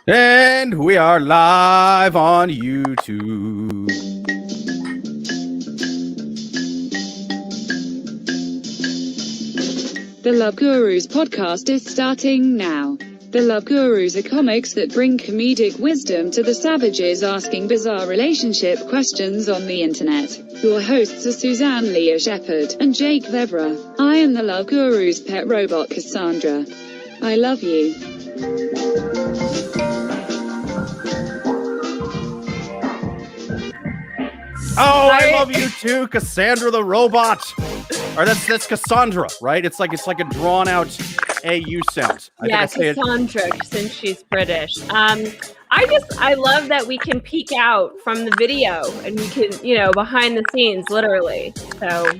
And we are live on YouTube. The Love Gurus podcast is starting now. The Love Gurus are comics that bring comedic wisdom to the savages asking bizarre relationship questions on the internet. Your hosts are Suzanne Leah Shepherd and Jake Vevera. I am the Love Gurus' pet robot Cassandra. I love you. Oh, I love you too, Cassandra the robot. Or that's Cassandra, right? It's like a drawn out AU sound. Cassandra, since she's British. I love that we can peek out from the video and we can, behind the scenes, literally. So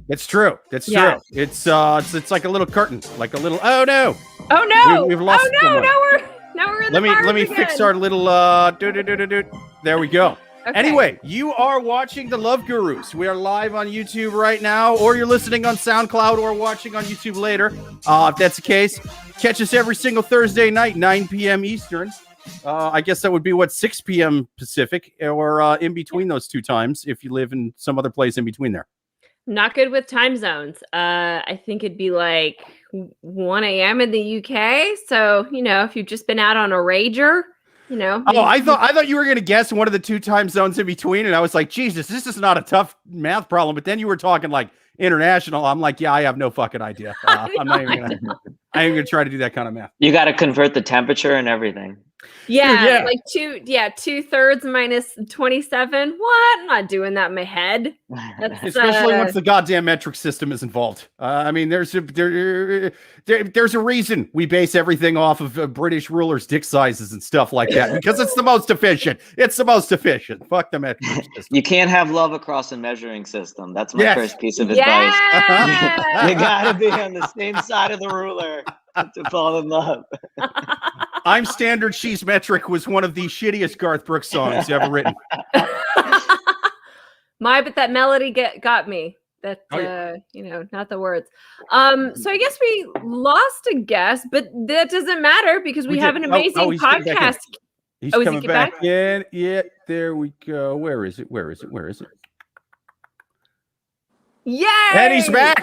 it's true. It's true. It's like a little curtain, like a little. Oh no! We've lost. Now we're in the Let me fix our little. There we go. Okay. Anyway, you are watching The Love Gurus. We are live on YouTube right now, or you're listening on SoundCloud or watching on YouTube later. If that's the case, catch us every single Thursday night, 9 p.m. Eastern. I guess that would be, 6 p.m. Pacific, or in between those two times, if you live in some other place in between there. Not good with time zones. I think it'd be like 1 a.m. in the UK. So, if you've just been out on a rager, I thought you were going to guess one of the two time zones in between. And I was like, Jesus, this is not a tough math problem. But then you were talking like international. I'm like, yeah, I have no fucking idea. I'm not even going to try to do that kind of math. You got to convert the temperature and everything. Yeah, like 2/3 minus 27. What? I'm not doing that in my head. Especially once the goddamn metric system is involved. There's a reason we base everything off of British rulers' dick sizes and stuff like that, because it's the most efficient. It's the most efficient. Fuck the metric system. You can't have love across a measuring system. That's my first piece of advice. You got to be on the same side of the ruler to fall in love. I'm Standard, She's Metric was one of the shittiest Garth Brooks songs ever written. But that melody got me. That, not the words. So I guess we lost a guest, but that doesn't matter because we have an amazing podcast. He's coming back in. Yeah, there we go. Where is it? Yay! And he's back.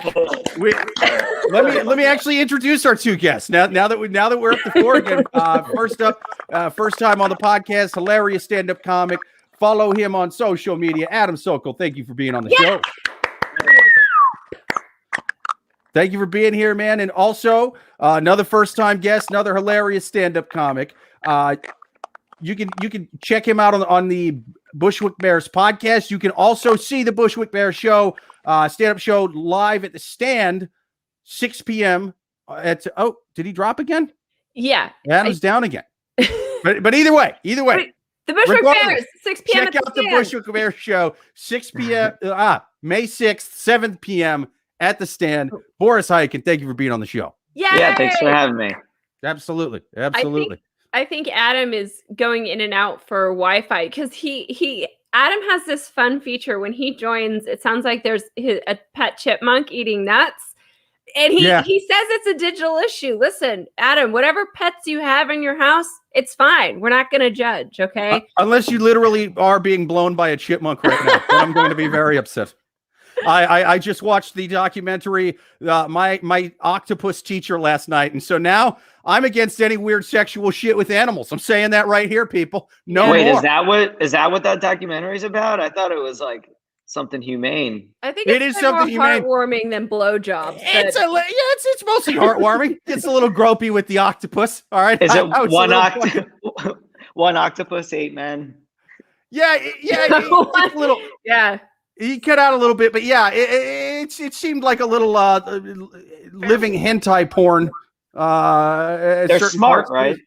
Let me actually introduce our two guests. Now that we're up to four again. First time on the podcast, hilarious stand-up comic. Follow him on social media, Adam Sokol. Thank you for being on the show. Thank you for being here, man. And also another first-time guest, another hilarious stand-up comic. You can check him out on the Bushwick Bears podcast. You can also see the Bushwick Bears show. Stand-up show live at the Stand, 6 p.m. Did he drop again? Yeah. Adam's down again. but either way. The Bushwick Bears, 6 p.m. Check out the Bushwick Bears show, 6 p.m. May 6th, 7 p.m. at the Stand. Boris Khaykin, thank you for being on the show. Yay! Yeah, thanks for having me. Absolutely. I think Adam is going in and out for Wi-Fi because Adam has this fun feature when he joins. It sounds like there's a pet chipmunk eating nuts. And he says it's a digital issue. Listen, Adam, whatever pets you have in your house, it's fine. We're not going to judge, okay? Unless you literally are being blown by a chipmunk right now. Then I'm going to be very upset. I just watched the documentary, my octopus teacher last night. And so now I'm against any weird sexual shit with animals. I'm saying that right here, people. No Wait, more. is that what that documentary is about? I thought it was like something humane. I think it is something more heartwarming than blowjobs. It's mostly heartwarming. It's a little gropey with the octopus. All right. Is it one octopus, 8 men? Yeah. It's a little. Yeah. He cut out a little bit, but yeah, it seemed like a little living hentai porn. They're smart, right?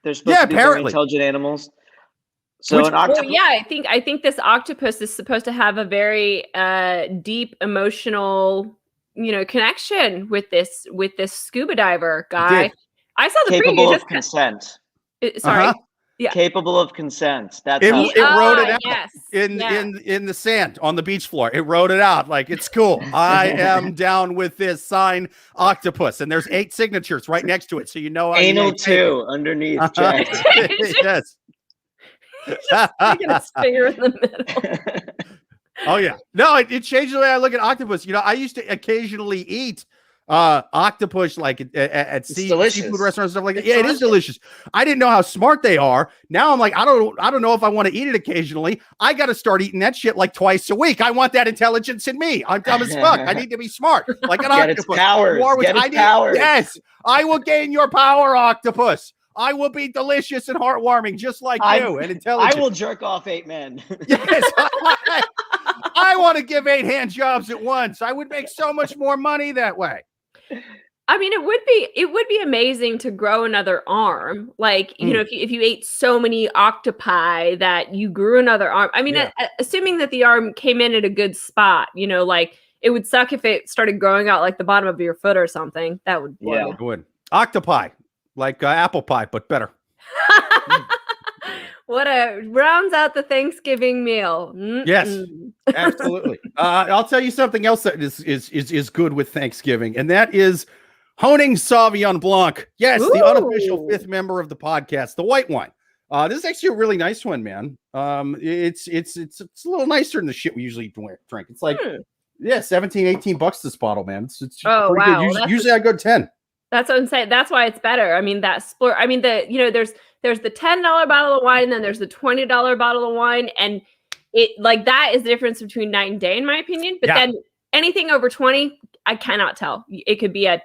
They're supposed to be very intelligent animals. So an octopus. Well, yeah, I think this octopus is supposed to have a very deep emotional, connection with this scuba diver guy. I saw the capable preview. Of consent. Sorry. capable of consent. That's it how wrote it out yes. in the sand on the beach floor. It wrote it out like, it's cool. I am down with this. Sign octopus. And there's 8 signatures right next to it. So you know anal 2 underneath. Checked. Yes. Sticking his finger in the middle. Oh yeah. No, it changed the way I look at octopus. You know, I used to occasionally eat octopus like at seafood restaurants and stuff like that. Yeah, it is delicious. I didn't know how smart they are. Now I'm like, I don't know if I want to eat it occasionally. I got to start eating that shit like twice a week. I want that intelligence in me. I'm dumb as fuck. I need to be smart like an octopus. Its powers. Get its powers. Yes, I will gain your power, octopus. I will be delicious and heartwarming, just like you, and intelligent. I will jerk off 8 men. Yes, I want to give 8 hand jobs at once. I would make so much more money that way. I mean, it would be amazing to grow another arm. Like, you know, if you ate so many octopi that you grew another arm. I mean, assuming that the arm came in at a good spot, you know, like it would suck if it started growing out like the bottom of your foot or something. That would blow. It would. Octopi, like apple pie, but better. What rounds out the Thanksgiving meal. Yes, absolutely. I'll tell you something else that is good with Thanksgiving, and that is honing Sauvignon Blanc. Yes, the unofficial 5th member of the podcast, the white wine. This is actually a really nice one, man. It's a little nicer than the shit we usually drink. It's like $17-18 this bottle, man. It's pretty good. Usually I go 10. That's what I'm saying. That's why it's better. I mean, there's the $10 bottle of wine, and then there's the $20 bottle of wine, and it like that is the difference between night and day, in my opinion. But then anything over 20, I cannot tell. It could be a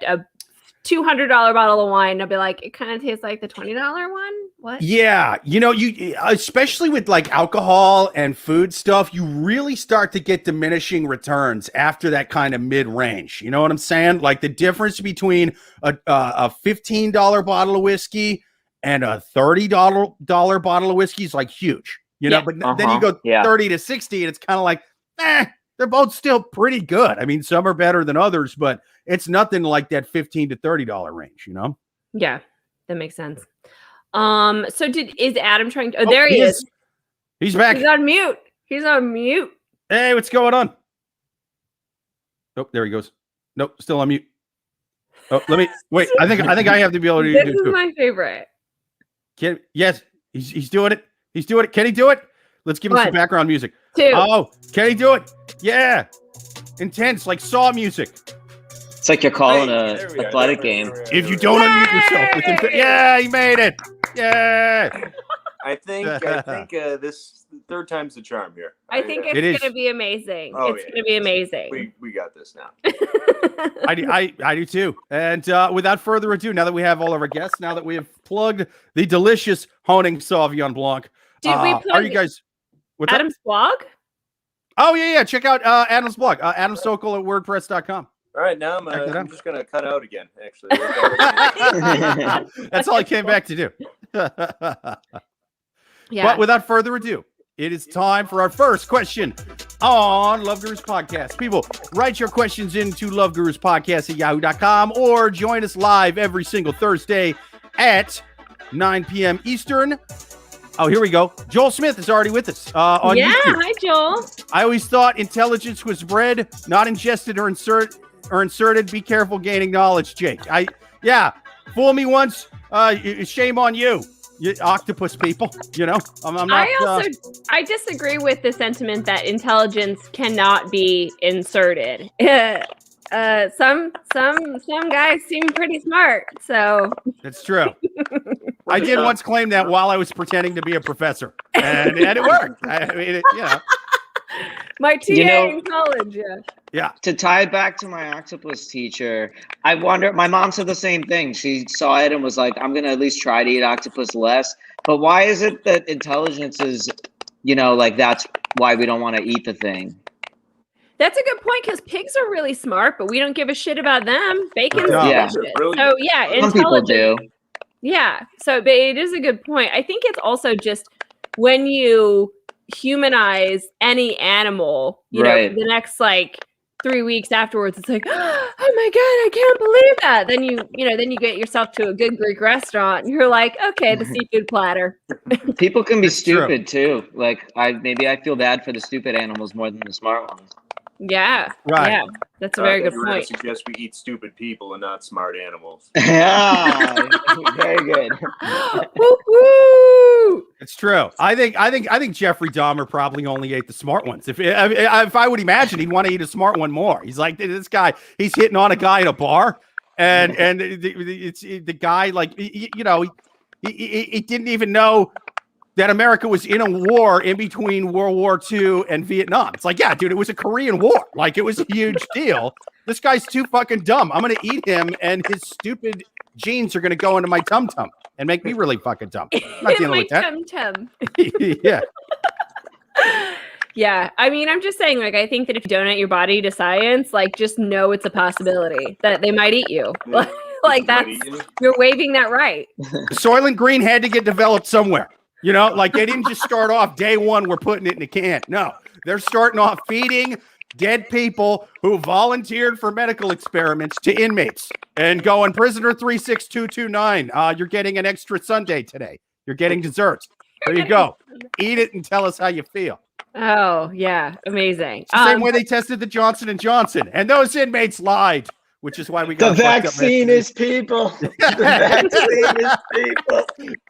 $200 bottle of wine. I'll be like, it kind of tastes like the $20 one. What? Yeah, you know, you especially with like alcohol and food stuff, you really start to get diminishing returns after that kind of mid-range. You know what I'm saying? Like the difference between a $15 bottle of whiskey and a $30 bottle of whiskey is like huge. You know, but then you go 30 to 60, and it's kind of like, they're both still pretty good. I mean, some are better than others, but it's nothing like that $15 to $30 range, you know? Yeah, that makes sense. So is Adam trying to, there he is. He's back. He's on mute. Hey, what's going on? Oh, there he goes. Nope, still on mute. Oh, let me wait. I think I have to be able to do this. This is my favorite. Yes, he's doing it. He's doing it. Can he do it? Let's give him some background music. 2. Oh, can he do it? Yeah. Intense, like Saw music. It's like you're calling an athletic game. If you don't unmute yourself. Yeah, he made it. Yeah. I think this 3rd time's the charm here. I think it's going to be amazing. It's going to be amazing. We got this now. I do too. And without further ado, now that we have all of our guests, now that we have plugged the delicious Honing Sauvignon Blanc, are you guys? Adam's blog? Oh, yeah. Check out Adam's blog, Adam Sokol at WordPress.com. All right, now I'm just going to cut out again, actually. That's all I came back to do. But without further ado, it is time for our first question on Love Gurus Podcast. People, write your questions into loveguruspodcast@yahoo.com or join us live every single Thursday at 9 p.m. Eastern. Oh, here we go. Joel Smith is already with us on YouTube. Hi, Joel. I always thought intelligence was bred, not ingested or inserted. Be careful gaining knowledge, Jake. Fool me once. Shame on you octopus people. You know, I'm not. I disagree with the sentiment that intelligence cannot be inserted. Some guys seem pretty smart, so that's true. I did once claim that while I was pretending to be a professor, and it worked. I mean, my TA in college, yeah. To tie it back to my octopus teacher, I wonder. My mom said the same thing. She saw it and was like, "I'm gonna at least try to eat octopus less." But why is it that intelligence is, like that's why we don't want to eat the thing? That's a good point, because pigs are really smart, but we don't give a shit about them. Bacon's delicious. So some people do. Yeah. So, but it is a good point. I think it's also just when you humanize any animal, you know, the next 3 weeks afterwards, it's like, oh my God, I can't believe that. Then you get yourself to a good Greek restaurant and you're like, okay, the seafood platter. People can be It's true. stupid too. Like I feel bad for the stupid animals more than the smart ones. Yeah. Right. Yeah. That's a very good You were going point. to suggest we eat stupid people and not smart animals. Yeah, very good. Woo-hoo! It's true. I think Jeffrey Dahmer probably only ate the smart ones. If I would imagine, he'd want to eat a smart one more. He's like, this guy, he's hitting on a guy in a bar, and it's the guy, like, he didn't even know that America was in a war in between World War II and Vietnam. It's like, yeah, dude, it was a Korean War. Like, it was a huge deal. This guy's too fucking dumb. I'm going to eat him, and his stupid genes are going to go into my tum-tum and make me really fucking dumb. I'm not dealing with that. Tum-tum. Yeah. Yeah. I mean, I'm just saying, like, I think that if you donate your body to science, like, just know it's a possibility that they might eat you. Like, you're waiving that right. Soylent Green had to get developed somewhere. You know, like, they didn't just start off day one, we're putting it in a can. No, they're starting off feeding dead people who volunteered for medical experiments to inmates and going, prisoner 36229, you're getting an extra sundae today. You're getting dessert. There you go. Eat it and tell us how you feel. Oh, yeah. Amazing. It's the same way they tested the Johnson & Johnson, and those inmates lied, which is why we got The vaccine is people. The vaccine is people.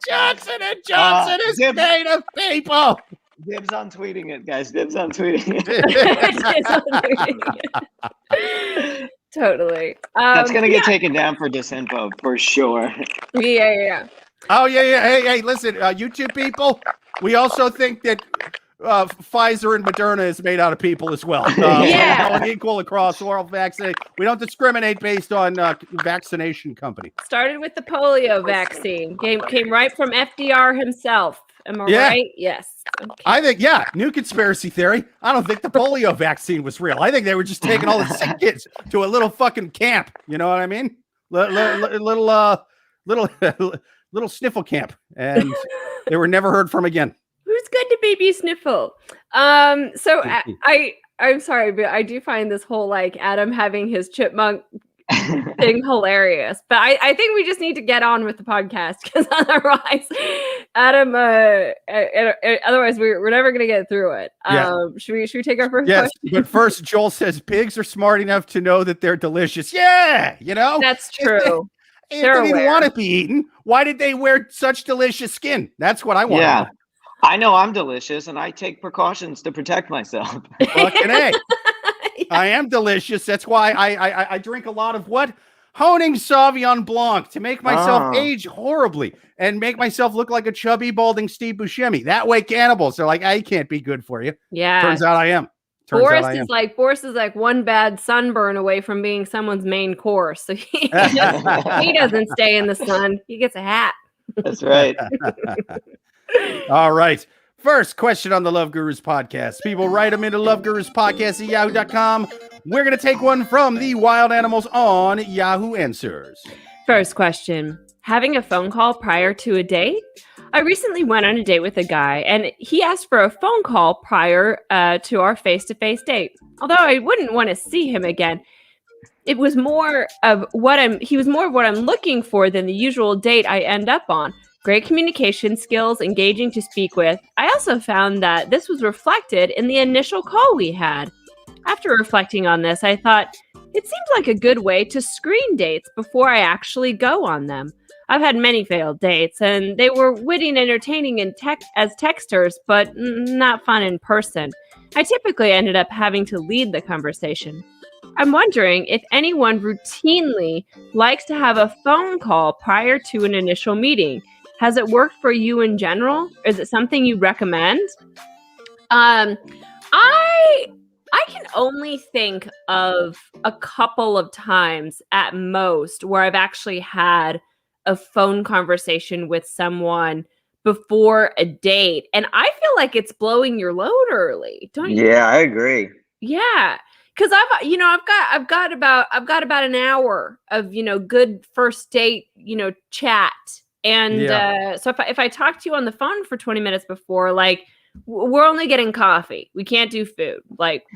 Johnson & Johnson is made of people. Dibs on tweeting it, guys. Dibs on tweeting it. Totally. That's going to get taken down for disinfo, for sure. Yeah. Oh, yeah. Hey, listen, YouTube people, we also think that Pfizer and Moderna is made out of people as well. Yeah. Equal across oral vaccine. We don't discriminate based on vaccination company. Started with the polio vaccine. Came right from FDR himself. Am I right? Yes. Okay. I think, new conspiracy theory. I don't think the polio vaccine was real. I think they were just taking all the sick kids to a little fucking camp. You know what I mean? Little sniffle camp. And they were never heard from again. Who's good to baby sniffle? I'm sorry, but I do find this whole, like, Adam having his chipmunk thing hilarious. But I think we just need to get on with the podcast, because otherwise, Adam, otherwise we're never gonna get through it. Should we take our first question? But first, Joel says pigs are smart enough to know that they're delicious. Yeah, that's true. If they didn't want to be eaten, why did they wear such delicious skin? That's what I want. Yeah. I know I'm delicious, and I take precautions to protect myself. Fucking A. I am delicious. That's why I drink a lot of what? Honing Sauvignon Blanc to make myself age horribly and make myself look like a chubby, balding Steve Buscemi. That way cannibals are like, I can't be good for you. Yeah. Turns out I am. Boris is like one bad sunburn away from being someone's main course. So he doesn't stay in the sun. He gets a hat. That's right. All right. First question on the Love Gurus podcast. People write them into loveguruspodcast@yahoo.com. We're going to take one from the wild animals on Yahoo Answers. First question. Having a phone call prior to a date? I recently went on a date with a guy, and he asked for a phone call prior to our face-to-face date. Although I wouldn't want to see him again, he was more of what I'm looking for than the usual date I end up on. Great communication skills, engaging to speak with. I also found that this was reflected in the initial call we had. After reflecting on this, I thought, it seems like a good way to screen dates before I actually go on them. I've had many failed dates, and they were witty and entertaining as texters, but not fun in person. I typically ended up having to lead the conversation. I'm wondering if anyone routinely likes to have a phone call prior to an initial meeting. Has it worked for you in general? Is it something you recommend? I can only think of a couple of times at most where I've actually had a phone conversation with someone before a date, and I feel like it's blowing your load early, don't you? Yeah, I agree. Yeah, because I've got about an hour of good first date chat. And so if I talk to you on the phone for 20 minutes before, like, we're only getting coffee. We can't do food. Like,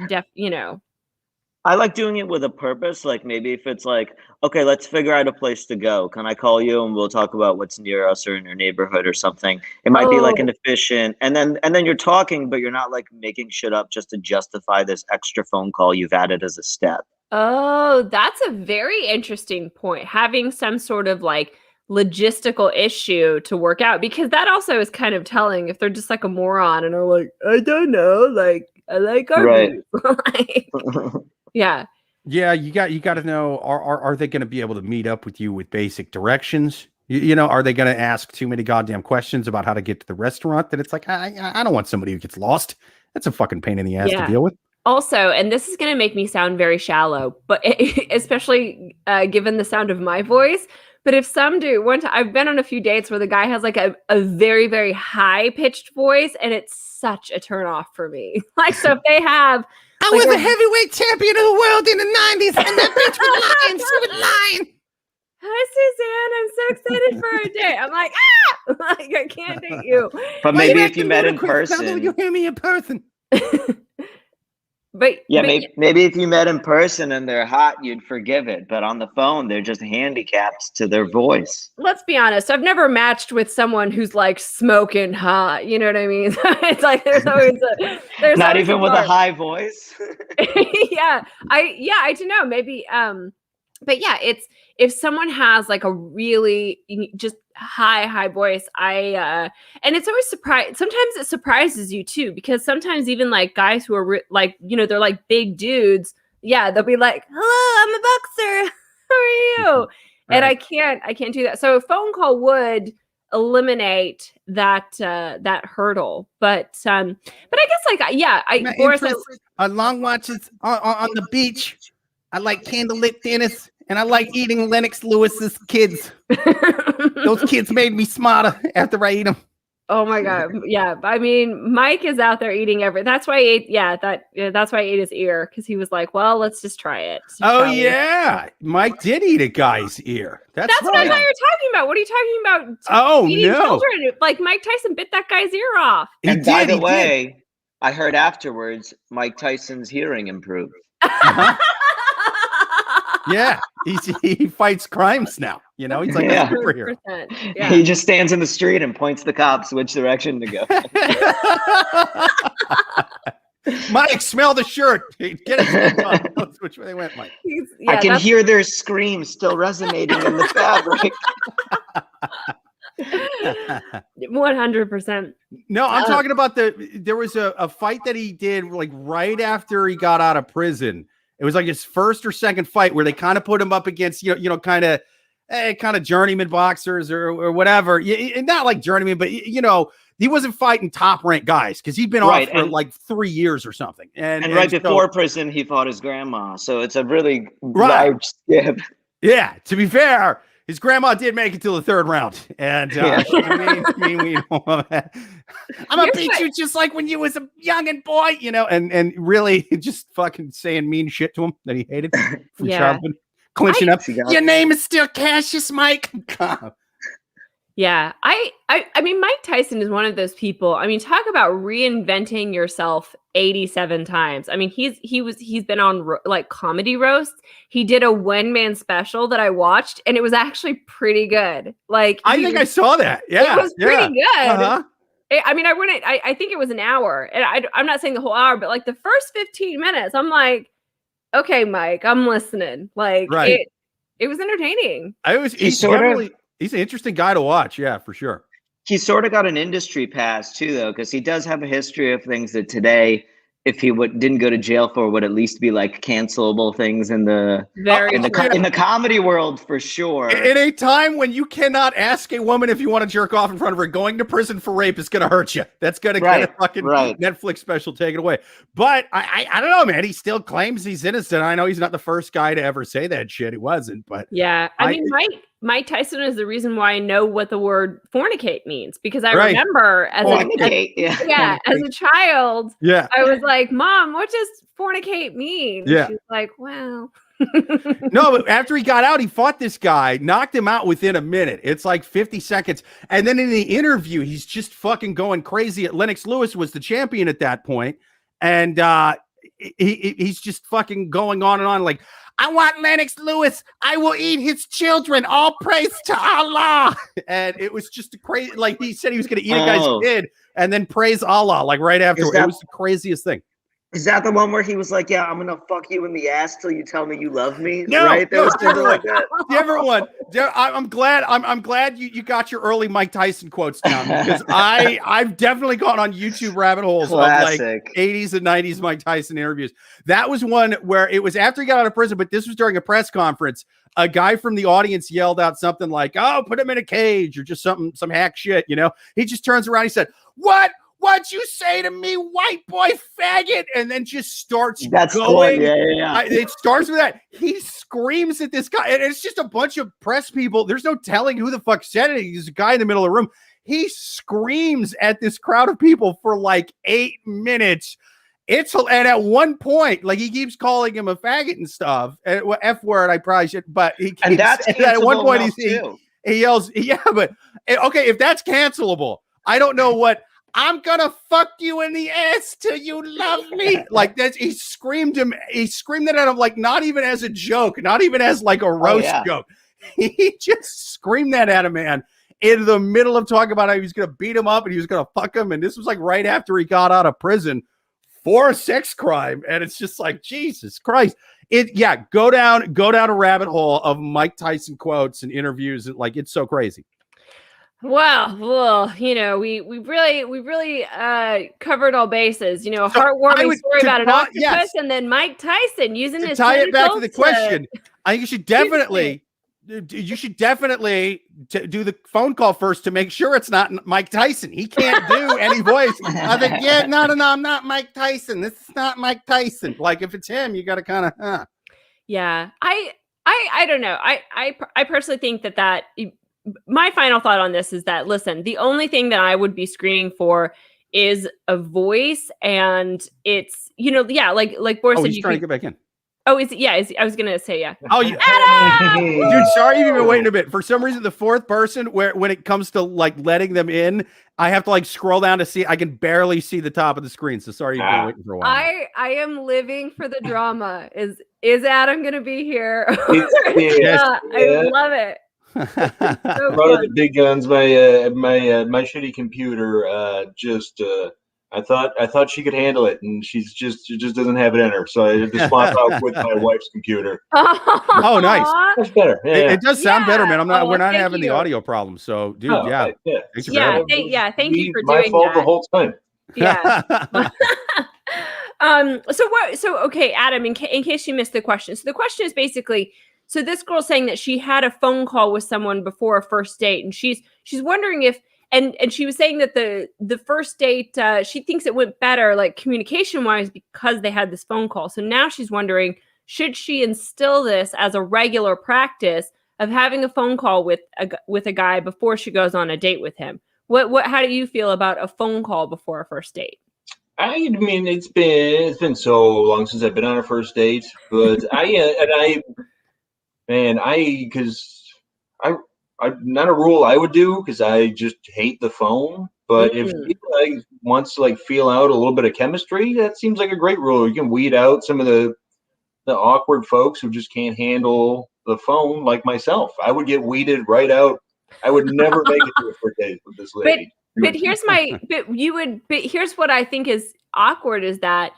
I like doing it with a purpose. Like maybe if it's like, okay, let's figure out a place to go. Can I call you and we'll talk about what's near us or in your neighborhood or something? It might be like an efficient, and then you're talking, but you're not like making shit up just to justify this extra phone call you've added as a step. Oh, that's a very interesting point. Having some sort of like logistical issue to work out, because that also is kind of telling if they're just like a moron and are like, I don't know, like I like our Right. like, yeah. Yeah, you got to know, are they going to be able to meet up with you with basic directions? You know, are they going to ask too many goddamn questions about how to get to the restaurant that it's like, I don't want somebody who gets lost. That's a fucking pain in the ass to deal with. Also, and this is going to make me sound very shallow, but especially given the sound of my voice, but if some dude, I've been on a few dates where the guy has like a very, very high pitched voice, and it's such a turn off for me. Like, so if they have, I was a heavyweight champion of the world in the 90s, and that bitch was lying. She was lying. Hi, Suzanne. I'm so excited for our date. I'm like, like I can't date you. But maybe if you met in person. Now you hear me in person. But maybe if you met in person and they're hot, you'd forgive it. But on the phone, they're just handicapped to their voice. Let's be honest. I've never matched with someone who's like smoking hot. You know what I mean? It's like there's not even with a high voice. Yeah, I don't know. Maybe. But yeah, it's if someone has like a really just high voice, and it's always sometimes it surprises you too, because sometimes even like guys who are like, you know, they're like big dudes. Yeah. They'll be like, hello, I'm a boxer. How are you? Right. And I can't do that. So a phone call would eliminate that hurdle. But I guess like, Boris, on long watches on the beach. I like candlelit dinners, and I like eating Lennox Lewis's kids. Those kids made me smarter after I eat them. Oh my God. Yeah. I mean, Mike is out there eating that's why he ate, that's why he ate his ear. Cause he was like, well, let's just try it. Yeah. Mike did eat a guy's ear. That's what I thought you were talking about. What are you talking about? Oh, no. Children? Like Mike Tyson bit that guy's ear off. And by the way, I heard afterwards, Mike Tyson's hearing improved. Uh-huh. Yeah, he fights crimes now. You know, he's like a superhero. Yeah. He just stands in the street and points the cops which direction to go. Mike, smell the shirt. Get it. That's which way they went, Mike. I can hear their screams still resonating in the fabric. 100%. No, I'm talking about there was a fight that he did like right after he got out of prison. It was like his first or second fight where they kind of put him up against, kind of journeyman boxers or whatever. Not like journeyman, but he wasn't fighting top ranked guys because he'd been off for like 3 years or something. And right before prison, he fought his grandma. So it's a really large skip. Yeah. To be fair, his grandma did make it till the third round. And I'm going to beat you just like when you was a youngin' boy, and really just fucking saying mean shit to him that he hated from childhood. Clinching up. Your name is still Cassius, Mike. Yeah. I mean, Mike Tyson is one of those people. I mean, talk about reinventing yourself 87 times. I mean, he's been on like comedy roasts. He did a one-man special that I watched, and it was actually pretty good. Like, I think I saw that. Yeah. It was pretty good. Uh-huh. I mean, I think it was an hour, and I'm not saying the whole hour, but like the first 15 minutes, I'm like, okay, Mike, I'm listening. Like, it was entertaining. He's an interesting guy to watch. Yeah, for sure. He sort of got an industry pass too, though, because he does have a history of things that today, if he didn't go to jail for, would at least be like cancelable things in the comedy world for sure. In a time when you cannot ask a woman if you want to jerk off in front of her, going to prison for rape is going to hurt you. That's going to get a fucking Netflix special taken away. But I don't know, man. He still claims he's innocent. I know he's not the first guy to ever say that shit. He wasn't, but yeah. I mean, Mike Tyson is the reason why I know what the word fornicate means, because I remember as a child, I was like, Mom, what does fornicate mean? Yeah. She's like, well. No, but after he got out, he fought this guy, knocked him out within a minute. It's like 50 seconds. And then in the interview, he's just fucking going crazy. Lennox Lewis was the champion at that point. And he's just fucking going on and on like, I want Lennox Lewis. I will eat his children. All praise to Allah. And it was just a crazy, like he said he was going to eat a guy's kid and then praise Allah, like right after. It was the craziest thing. Is that the one where he was like, yeah, I'm going to fuck you in the ass till you tell me you love me? No, right? That was different like that. Different one. I'm glad you got your early Mike Tyson quotes down because I've definitely gone on YouTube rabbit holes Classic. of like 80s and 90s Mike Tyson interviews. That was one where it was after he got out of prison, but this was during a press conference. A guy from the audience yelled out something like, oh, put him in a cage or just some hack shit, you know? He just turns around. He said, What'd you say to me, white boy faggot? And then just starts going. Yeah. It starts with that. He screams at this guy. And it's just a bunch of press people. There's no telling who the fuck said it. He's a guy in the middle of the room. He screams at this crowd of people for like 8 minutes. And at one point, like he keeps calling him a faggot and stuff. And F word, I probably should, but he keeps, and that's at one point he yells, yeah, but okay, if that's cancelable, I don't know what. I'm gonna fuck you in the ass till you love me. Like that's he screamed that at him like not even as a joke, not even as like a roast joke. He just screamed that at him, man, in the middle of talking about how he was gonna beat him up and he was gonna fuck him. And this was like right after he got out of prison for a sex crime. And it's just like, Jesus Christ. Go down a rabbit hole of Mike Tyson quotes and interviews. And like it's so crazy. Well, you know, we really covered all bases. You know, a heartwarming story about an octopus, and then Mike Tyson using his tie it back to the question. I think you should definitely do the phone call first to make sure it's not Mike Tyson. He can't do any voice. I think, no, I'm not Mike Tyson. This is not Mike Tyson. Like if it's him, you got to kind of, Yeah, I don't know. I personally think that. My final thought on this is that, listen, the only thing that I would be screening for is a voice, and it's, you know, like Boris said, he's trying to get back in. Oh, I was gonna say, yeah. Oh, Adam! Dude, sorry you've been waiting a bit. For some reason, the fourth person, when it comes to like letting them in, I have to like scroll down to see. I can barely see the top of the screen. So sorry you've been waiting for a while. I am living for the drama. Is Adam gonna be here? Yes. I love it. So one of the big guns, my my shitty computer. I thought she could handle it, and she just doesn't have it in her. So I had to swap out with my wife's computer. Oh, nice. That's better. Yeah. It does sound better, man. We're not having the audio problem. So, dude, Thank you for doing that. My fault the whole time. Yeah. So okay, Adam, in case you missed the question. So the question is basically, so this girl's saying that she had a phone call with someone before a first date, and she's wondering if, and she was saying that the first date, she thinks it went better, like communication wise, because they had this phone call. So now she's wondering, should she instill this as a regular practice of having a phone call with a guy before she goes on a date with him? How do you feel about a phone call before a first date? I mean, it's been so long since I've been on a first date, but I'm not a rule I would do because I just hate the phone. But if he wants to like feel out a little bit of chemistry, that seems like a great rule. You can weed out some of the awkward folks who just can't handle the phone, like myself. I would get weeded right out. I would never make it to a first date with this lady. But here's what I think is awkward is that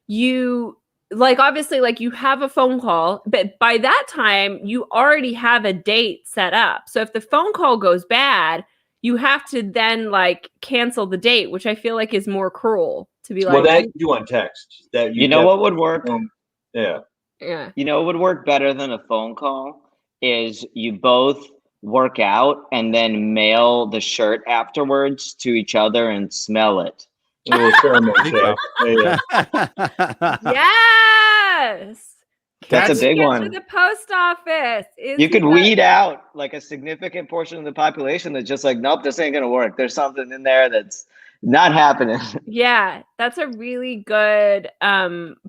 you like, obviously, like you have a phone call, but by that time you already have a date set up. So if the phone call goes bad, you have to then like cancel the date, which I feel like is more cruel to be like. Well, that you do on text. That you know what would work? Yeah. You know what would work better than a phone call is you both work out and then mail the shirt afterwards to each other and smell it. A little ceremony. Yes. That's a big one. To the post office. You could weed out like a significant portion of the population that's just like, nope, this ain't gonna work. There's something in there that's not happening. Yeah, that's a really good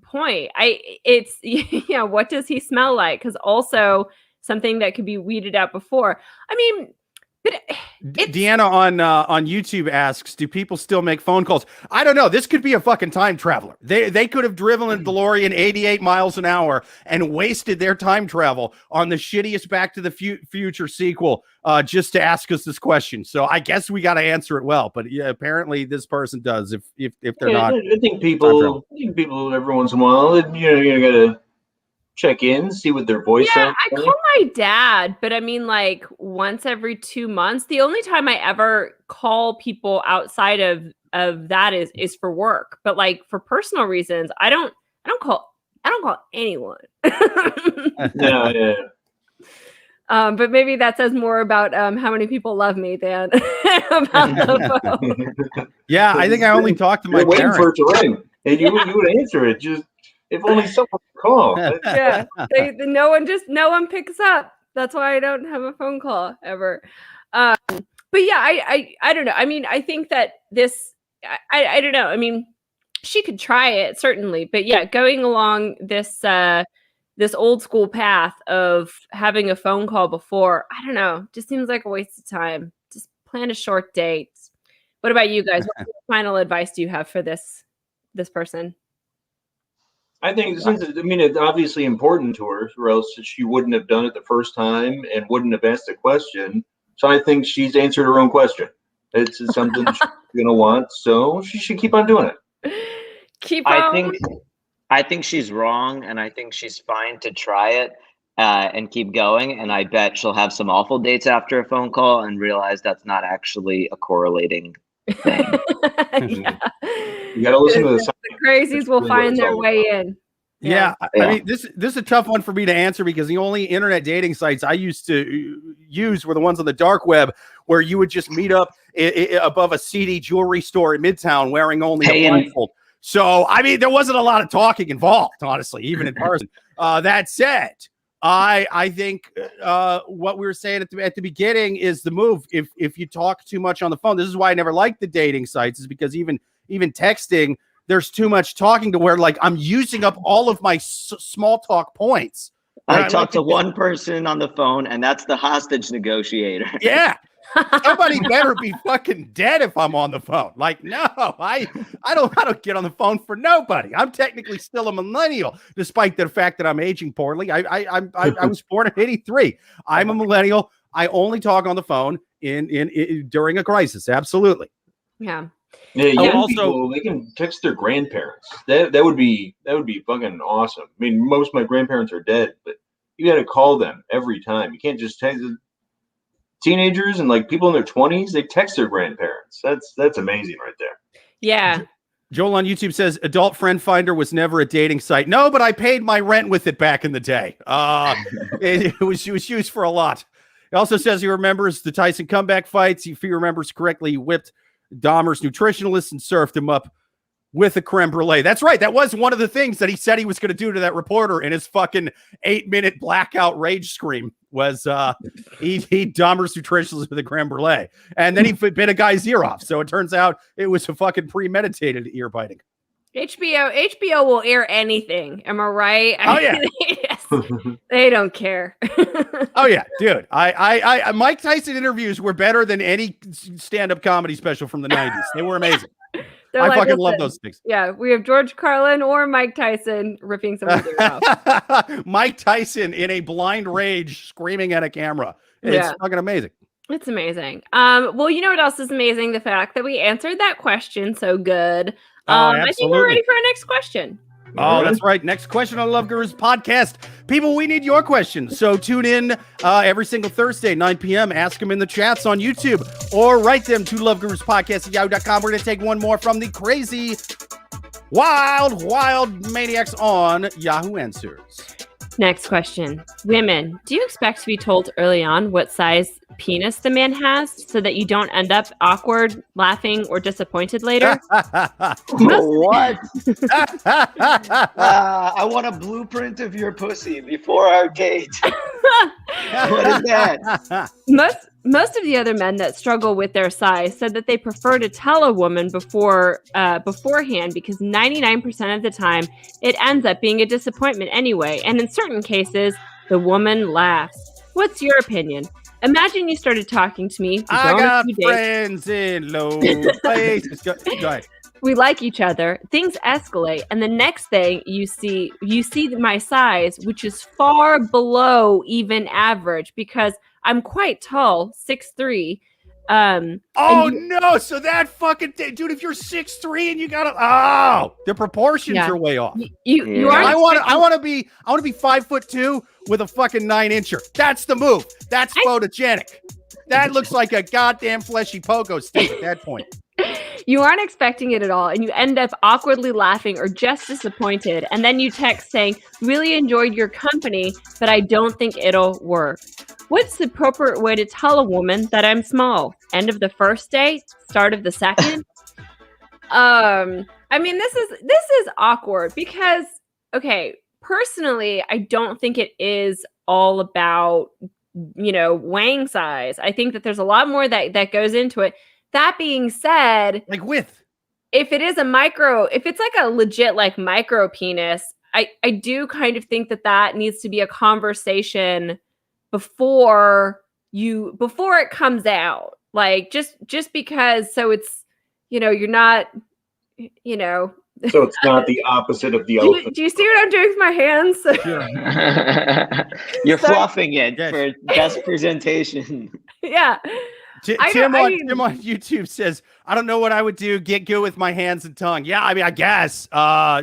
point. What does he smell like? Because also something that could be weeded out before. I mean, But Deanna on YouTube asks, do people still make phone calls? I don't know. This could be a fucking time traveler. They could have driven a DeLorean 88 miles an hour and wasted their time travel on the shittiest Back to the Future sequel just to ask us this question. So I guess we got to answer it well. But yeah, apparently this person does. If they're not, I think people every once in a while, you gotta check in, see what their voice sounds like. I call my dad, but I mean like once every 2 months. The only time I ever call people outside of that is for work. But like for personal reasons, I don't call anyone. Yeah. But maybe that says more about how many people love me than about the phone. Yeah, I think I only talked to my waiting parents. for it to ring, and you would answer it. Just if only someone would call. Yeah, no one picks up. That's why I don't have a phone call ever. But yeah, I don't know. I mean, I think that this, I don't know. I mean, she could try it certainly, but yeah, going along this old school path of having a phone call before, I don't know, just seems like a waste of time. Just plan a short date. What about you guys? What final advice do you have for this person? I think it's obviously important to her, or else she wouldn't have done it the first time and wouldn't have asked the question. So I think she's answered her own question. It's something she's going to want, so she should keep on doing it. I think she's wrong, and I think she's fine to try it and keep going. And I bet she'll have some awful dates after a phone call and realize that's not actually a correlating thing. Yeah. You got to listen to the crazies will find their way in. Yeah. I mean, this is a tough one for me to answer because the only internet dating sites I used to use were the ones on the dark web where you would just meet up above a seedy jewelry store in Midtown wearing only a blindfold. So, I mean, there wasn't a lot of talking involved, honestly, even in person. That said, I think what we were saying at the beginning is the move. If you talk too much on the phone, this is why I never liked the dating sites, is because even texting, there's too much talking to where like I'm using up all of my small talk points. I talked to one person on the phone, and that's the hostage negotiator. Yeah. Somebody better be fucking dead if I'm on the phone. Like, no, I don't get on the phone for nobody. I'm technically still a millennial, despite the fact that I'm aging poorly. I was born in '83. I'm a millennial. I only talk on the phone in during a crisis. Absolutely. Yeah. Yeah, young people, they can text their grandparents. That would be fucking awesome. I mean, most of my grandparents are dead, but you got to call them every time. You can't just text. Teenagers and like people in their 20s, they text their grandparents. That's amazing right there. Yeah. Joel on YouTube says Adult Friend Finder was never a dating site. No, but I paid my rent with it back in the day. It was used for a lot. He also says he remembers the Tyson comeback fights. If he remembers correctly, he whipped Dahmer's nutritionist and served him up with a creme brulee. That's right. That was one of the things that he said he was going to do to that reporter in his fucking 8-minute blackout rage scream was he Dahmer's nutritionist with a creme brulee. And then he bit a guy's ear off. So it turns out it was a fucking premeditated ear biting. HBO will air anything. Am I right? Oh yeah. Yes. They don't care. Oh yeah, dude. I Mike Tyson interviews were better than any stand-up comedy special from the 90s. They were amazing. I fucking love those things. Yeah, we have George Carlin or Mike Tyson ripping someone's ear off. Mike Tyson in a blind rage screaming at a camera. It's fucking amazing. It's amazing. Well, you know what else is amazing? The fact that we answered that question so good. I think we're ready for our next question. Oh, that's right. Next question on Love Gurus podcast. People, we need your questions. So tune in every single Thursday, 9 p.m. Ask them in the chats on YouTube or write them to loveguruspodcast@yahoo.com. We're going to take one more from the crazy, wild maniacs on Yahoo Answers. Next question. Women, do you expect to be told early on what size penis the man has so that you don't end up awkward, laughing, or disappointed later? What? I want a blueprint of your pussy before our date. What is that? Most of the other men that struggle with their size said that they prefer to tell a woman beforehand because 99% of the time it ends up being a disappointment anyway. And in certain cases, the woman laughs. What's your opinion? imagine you started talking to me. I got friends in low places. Go ahead. We like each other. Things escalate, and the next thing you see my size, which is far below even average because I'm quite tall, 6'3". No! So that fucking dude, if you're 6'3" and you got the proportions are way off. You are. I want to be 5'2" with a fucking 9-incher. That's the move. That's photogenic. That looks like a goddamn fleshy pogo stick at that point. You aren't expecting it at all, and you end up awkwardly laughing or just disappointed, and then you text saying, really enjoyed your company, but I don't think it'll work. What's the appropriate way to tell a woman that I'm small? End of the first date? Start of the second? I mean, this is awkward because, okay, personally, I don't think it is all about, wang size. I think that there's a lot more that goes into it. That being said, like width, if it's like a legit like micro penis, I do kind of think that needs to be a conversation before it comes out. Like just because, so it's, you're not, So it's not the opposite of the elephant. Do you see what I'm doing with my hands? You're fluffing it for best presentation. Yeah. Tim on YouTube says, I don't know what I would do. Get good with my hands and tongue. Yeah, I mean, I guess.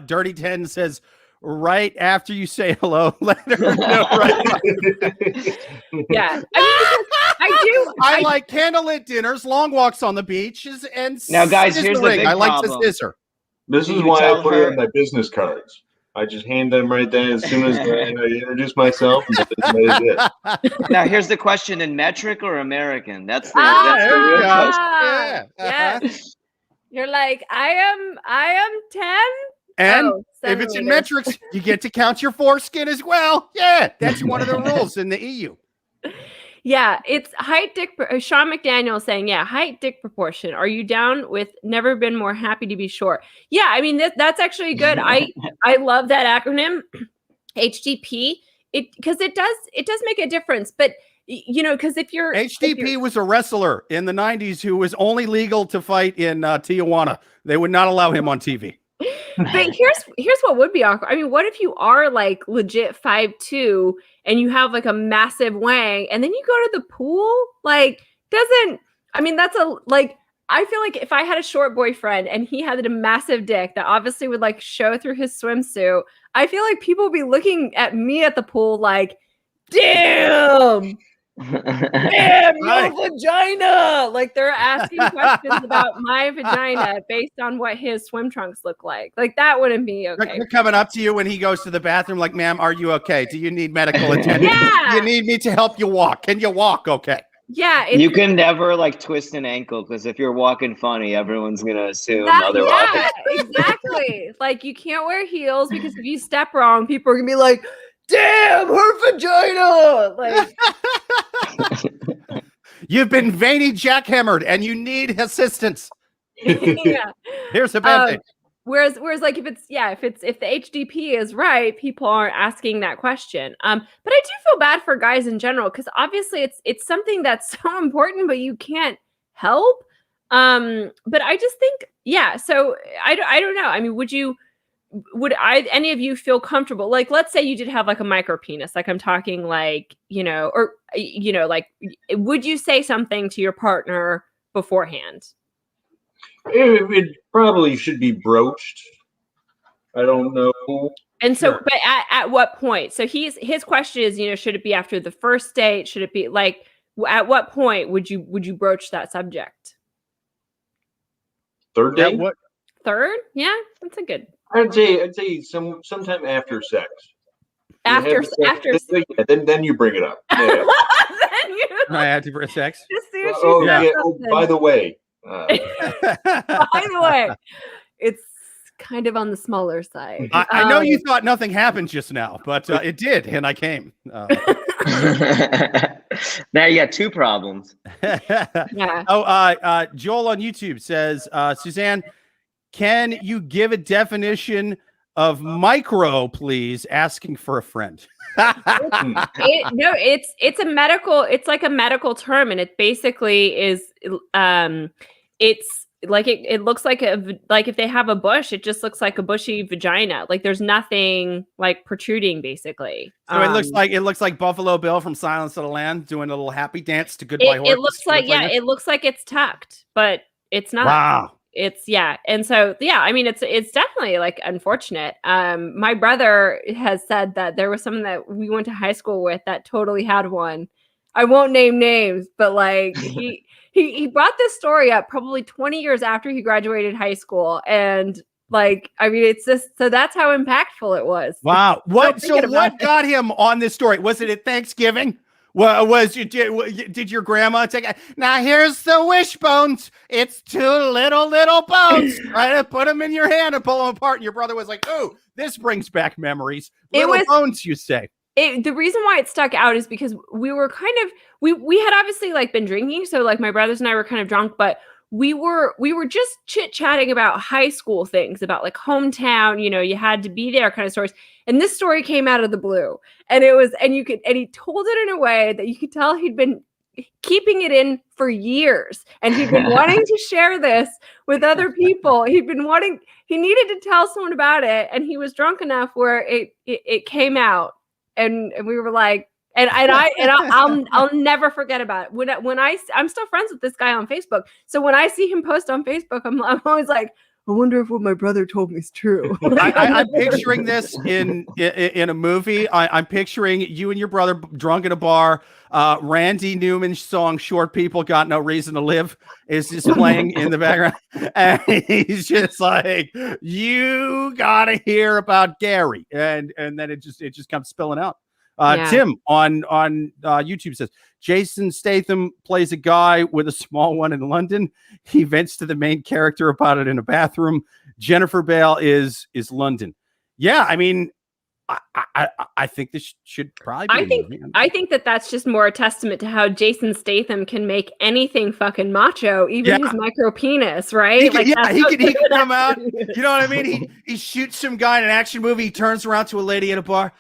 Dirty 10 says, right after you say hello, let her know right. Yeah. I like candlelit dinners, long walks on the beach, and now, guys, here's the big I like problem. the scissor. This is why I put it on my business cards. I just hand them right there as soon as I introduce myself. And that is it. Now, here's the question: in metric or American? That's the real question. Yes. You're like, I am 10. And if it's in metrics, you get to count your foreskin as well. Yeah, that's one of the rules in the EU. Yeah, it's height dick. Sean McDaniel saying, yeah, height dick proportion. Are you down with never been more happy to be short? Yeah, I mean, that's actually good. I love that acronym, HDP, because it does make a difference. But, because if you're... HDP was a wrestler in the 90s who was only legal to fight in Tijuana. They would not allow him on TV. But here's what would be awkward. I mean, what if you are like legit 5'2" and you have like a massive wang and then you go to the pool? Like, that's I feel like if I had a short boyfriend and he had a massive dick that obviously would like show through his swimsuit, I feel like people would be looking at me at the pool like, damn, your vagina. Like they're asking questions about my vagina based on what his swim trunks look like. Like that wouldn't be okay. They're coming up to you when he goes to the bathroom like, ma'am, are you okay? Do you need medical attention? Yeah. Do you need me to help you walk? Can you walk okay? Yeah. You can never like twist an ankle because if you're walking funny, everyone's going to assume otherwise. Yeah, exactly. Like you can't wear heels because if you step wrong, people are going to be like, damn, her vagina. Like you've been veiny jackhammered and you need assistance. Yeah. Here's a bad thing. Whereas like if the HDP is right, people aren't asking that question. But I do feel bad for guys in general because obviously it's something that's so important, but you can't help. But I just think, yeah. So I don't know. I mean, would any of you feel comfortable? Like, let's say you did have like a micro penis, like I'm talking like, like, would you say something to your partner beforehand? It probably should be broached. I don't know. And so, but at what point? So his question is, should it be after the first date? Should it be like, at what point would you broach that subject? Third date? What? Third? Yeah, that's a good. I'd say sometime after sex. After then you bring it up. Yeah. After sex. Just see if she says something. By the way. By the way, it's kind of on the smaller side. I know you thought nothing happened just now, but it did, and I came. Now you got two problems. Yeah. Joel on YouTube says, Suzanne, can you give a definition of micro, please, asking for a friend. It's a medical. It's like a medical term, and it basically is. It's like it looks like if they have a bush, it just looks like a bushy vagina. Like there's nothing like protruding, basically. So it looks like Buffalo Bill from Silence of the Lambs doing a little happy dance to Goodbye Horses. It looks like it looks like it's tucked, but it's not. Wow. It's and so I mean it's definitely like unfortunate. My brother has said that there was someone that we went to high school with that totally had one. I won't name names, but like he brought this story up probably 20 years after he graduated high school, and like I mean it's just so that's how impactful it was. Wow. What got him on this story? Was it at Thanksgiving? Well, did your grandma take it? Now here's the wishbones. It's 2 little bones. Try to put them in your hand and pull them apart. And your brother was like, "Oh, this brings back memories." Bones, you say? The reason why it stuck out is because we were kind of we had obviously like been drinking, so like my brothers and I were kind of drunk, but we were just chit-chatting about high school things, about like hometown, you had to be there kind of stories. And this story came out of the blue. And he told it in a way that you could tell he'd been keeping it in for years. And he'd been wanting to share this with other people. He needed to tell someone about it. And he was drunk enough where it came out. And we were like, I'll never forget about it. I'm still friends with this guy on Facebook. So when I see him post on Facebook, I'm always like, I wonder if what my brother told me is true. I'm picturing this in a movie. I'm picturing you and your brother drunk in a bar. Randy Newman's song "Short People Got No Reason to Live" is just playing in the background, and he's just like, "You gotta hear about Gary," and then it just comes spilling out. Tim on YouTube says Jason Statham plays a guy with a small one in London. He vents to the main character about it in a bathroom. Jennifer Bale is London. Yeah, I mean, I think this should probably be I think that's just more a testament to how Jason Statham can make anything fucking macho, even his micro penis, right? He can come out. You know what I mean? He shoots some guy in an action movie. He turns around to a lady at a bar.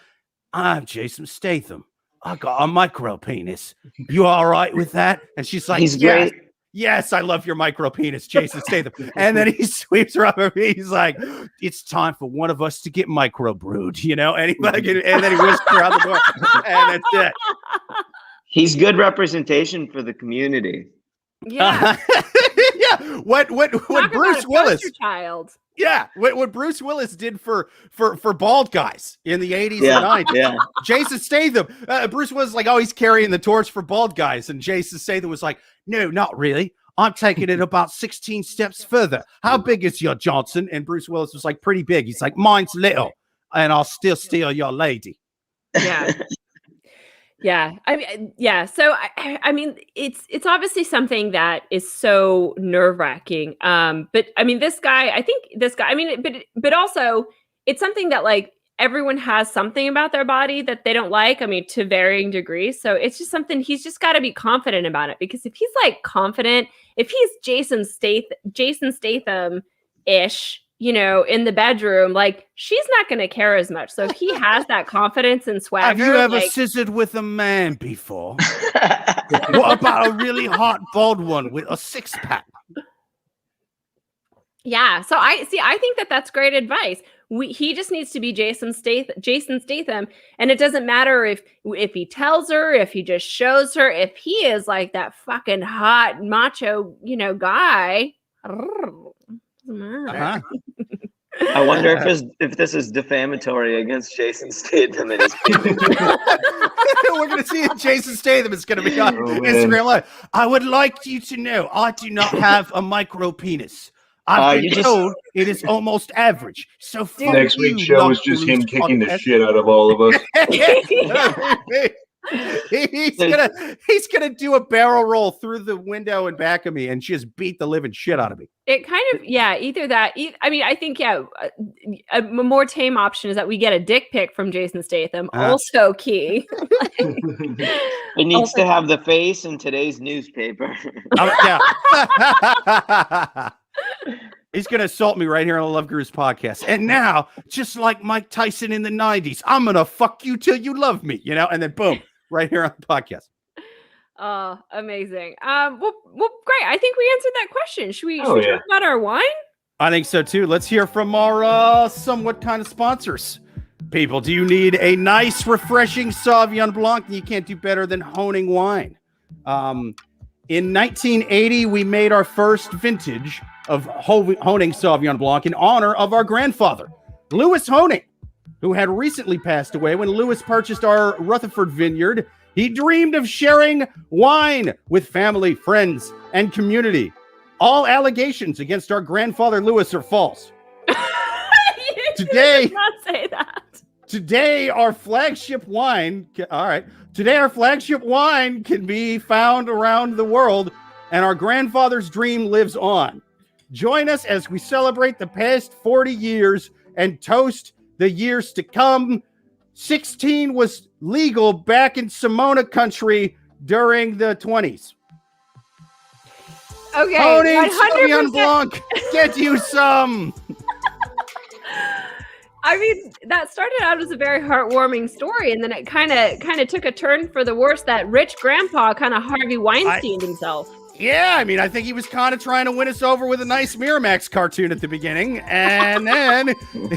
I'm Jason Statham. I got a micro penis. You all right with that? And she's like, he's great. Yes, I love your micro penis, Jason Statham. And then he sweeps her up and he's like, it's time for one of us to get micro brewed, and then he whisks her out the door. And that's it. He's good representation for the community. Yeah. Yeah. What Bruce Willis child. Yeah, what Bruce Willis did for bald guys in the 80s and 90s. Yeah. Jason Statham, Bruce Willis was like, oh, he's carrying the torch for bald guys. And Jason Statham was like, no, not really. I'm taking it about 16 steps further. How big is your Johnson? And Bruce Willis was like, pretty big. He's like, mine's little, and I'll still steal your lady. Yeah. Yeah. I mean, yeah. So, I mean, it's obviously something that is so nerve-wracking. But I mean, but also it's something that like everyone has something about their body that they don't like. I mean, to varying degrees. So it's just something he's just got to be confident about it, because if he's like confident, if he's Jason Statham-ish, in the bedroom, like she's not going to care as much. So if he has that confidence and swagger, have you ever scissored with a man before? What about a really hot bald one with a 6-pack? Yeah. So I think that's great advice. He just needs to be Jason Statham, and it doesn't matter if he tells her, if he just shows her, if he is like that fucking hot macho, guy. Uh-huh. I wonder if this is defamatory against Jason Statham and his penis. We're going to see if Jason Statham is going to be on Instagram Live. I would like you to know I do not have a micro penis. I've been told it is almost average. So next week's show is just him kicking the shit out of all of us. He's gonna do a barrel roll through the window and back of me and just beat the living shit out of me. It kind of either that. I mean, I think a more tame option is that we get a dick pic from Jason Statham. Also key. It needs to have the face in today's newspaper. Yeah. He's going to assault me right here on the Love Gurus podcast. And now, just like Mike Tyson in the 90s, I'm going to fuck you till you love me, and then boom, right here on the podcast. Oh, amazing. Well, great. I think we answered that question. Should we talk about our wine? I think so too. Let's hear from our somewhat kind of sponsors. People, do you need a nice, refreshing Sauvignon Blanc? You can't do better than Honing Wine. In 1980, we made our first vintage of Honing Sauvignon Blanc in honor of our grandfather, Louis Honing, who had recently passed away. When Louis purchased our Rutherford vineyard, he dreamed of sharing wine with family, friends, and community. All allegations against our grandfather Louis are false. Today, not say that. Today, our flagship wine. All right. Today, our flagship wine can be found around the world, and our grandfather's dream lives on. Join us as we celebrate the past 40 years and toast the years to come. 16 was legal back in Simona country during the 20s. Okay, Honing Sauvignon Blanc, get you some. I mean, that started out as a very heartwarming story, and then it kind of took a turn for the worse. That rich grandpa kind of Harvey Weinsteined himself. Yeah, I mean, I think he was kind of trying to win us over with a nice Miramax cartoon at the beginning, and then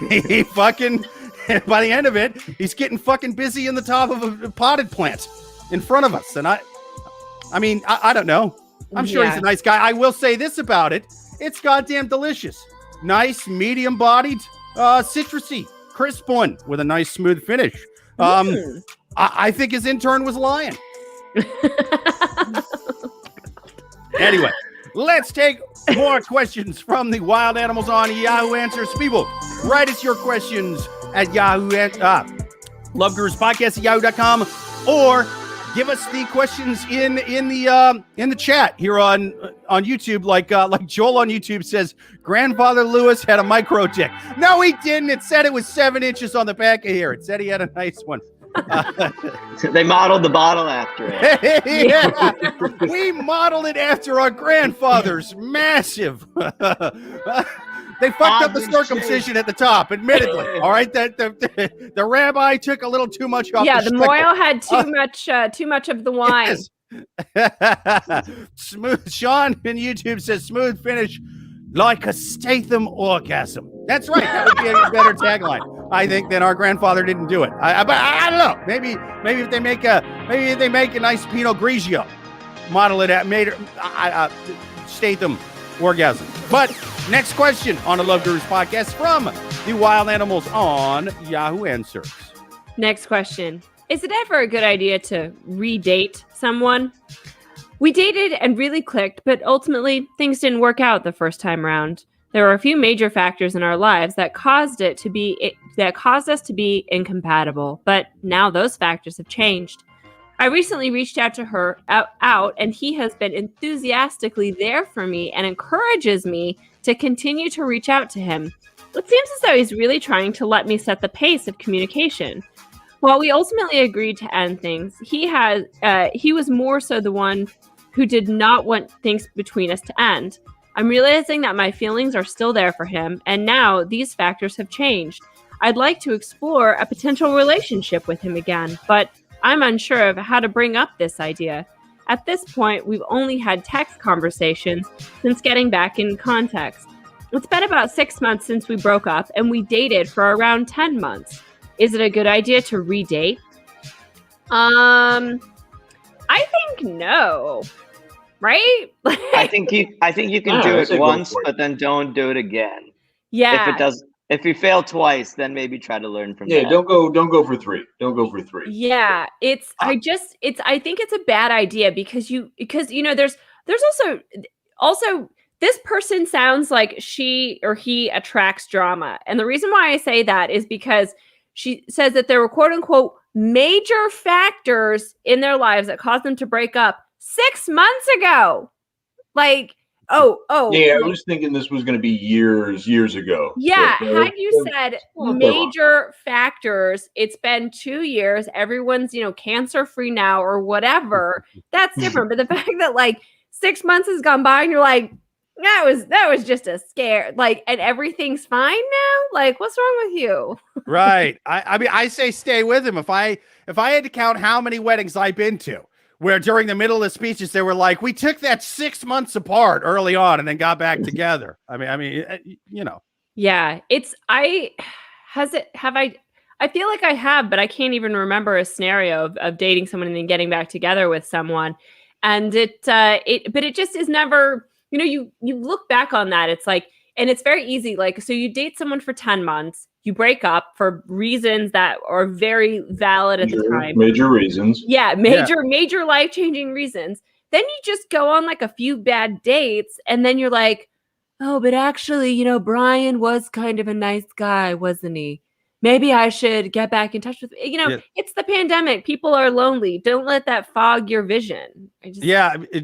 he fucking, by the end of it, he's getting fucking busy in the top of a potted plant in front of us. And I mean, I don't know. I'm sure he's a nice guy. I will say this about it. It's goddamn delicious. Nice, medium-bodied, citrusy, crisp one with a nice, smooth finish. I think his intern was lying. Anyway, let's take more questions from the wild animals on Yahoo Answers. People, write us your questions at loveguruspodcast@yahoo.com, or give us the questions in the chat here on YouTube. Like Joel on YouTube says, Grandfather Louis had a micro dick. No, he didn't. It said it was 7 inches on the back of here. It said he had a nice one. They modeled the bottle after it. Yeah, we modeled it after our grandfather's massive. They fucked up the circumcision at the top, admittedly. All right, the rabbi took a little too much off. Yeah, the moil had too much of the wine. Yes. Smooth. Sean in YouTube says smooth finish like a Statham orgasm. That's right. That would be a better tagline, I think, than our grandfather didn't do it. But I don't know. Maybe if they make a nice Pinot Grigio, model it at Statham orgasm. But next question on the Love Gurus podcast from the wild animals on Yahoo Answers. Next question. Is it ever a good idea to redate someone? We dated and really clicked, but ultimately things didn't work out the first time around. There were a few major factors in our lives that caused us to be incompatible, but now those factors have changed. I recently reached out to her and he has been enthusiastically there for me and encourages me to continue to reach out to him. It seems as though he's really trying to let me set the pace of communication. While we ultimately agreed to end things, he was more so the one who did not want things between us to end. I'm realizing that my feelings are still there for him, and now these factors have changed. I'd like to explore a potential relationship with him again, but I'm unsure of how to bring up this idea. At this point, we've only had text conversations since getting back in context. It's been about 6 months since we broke up, and we dated for around 10 months. Is it a good idea to redate? I think no. Right? I think you can do it once, but then don't do it again. Yeah. If you fail twice, then maybe try to learn from that. Yeah, don't go for 3. Don't go for 3. Yeah, I think it's a bad idea because there's also this person sounds like she or he attracts drama. And the reason why I say that is because she says that there were quote unquote major factors in their lives that caused them to break up 6 months ago. Like, yeah, I was thinking this was going to be years ago. Yeah, had you said major factors, it's been 2 years, everyone's cancer free now or whatever, that's different. But the fact that 6 months has gone by and you're like, that was just a scare. Like, and everything's fine now. Like, what's wrong with you? Right. I mean, I say stay with him. If I had to count how many weddings I've been to, where during the middle of speeches they were like, "We took that 6 months apart early on and then got back together." I mean, you know. Yeah, I feel like I have, but I can't even remember a scenario of dating someone and then getting back together with someone. And but it just is never, you look back on that. It's like, and it's very easy. Like, so you date someone for 10 months, you break up for reasons that are very valid at the time. Major reasons. Yeah. Major life-changing reasons. Then you just go on like a few bad dates and then you're like, oh, but actually, Brian was kind of a nice guy, wasn't he? Maybe I should get back in touch with, It's the pandemic. People are lonely. Don't let that fog your vision.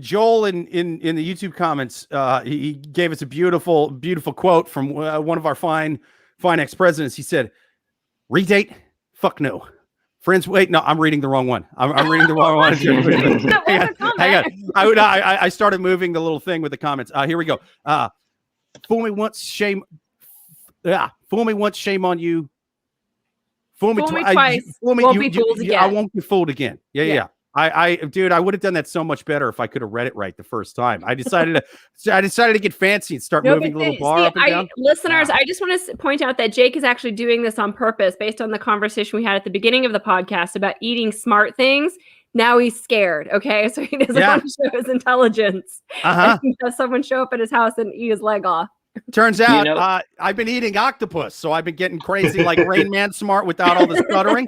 Joel in the YouTube comments, he gave us a beautiful, beautiful quote from one of our fine ex-presidents. He said, "Redate? Fuck no. Friends, wait, no, I'm reading the wrong one. I'm reading the wrong one. Hang on. I started moving the little thing with the comments. Here we go. Fool me once, shame. Fool me once, shame on you. Fool me twice. Won't be fooled again. I won't be fooled again. Yeah. Dude, I would have done that so much better if I could have read it right the first time. I decided to get fancy and start moving a little bar up and down. Listeners, I just want to point out that Jake is actually doing this on purpose based on the conversation we had at the beginning of the podcast about eating smart things. Now he's scared. Okay. So he doesn't want to show his intelligence. He has someone show up at his house and eat his leg off. Turns out I've been eating octopus, so I've been getting crazy like Rain Man smart without all the stuttering.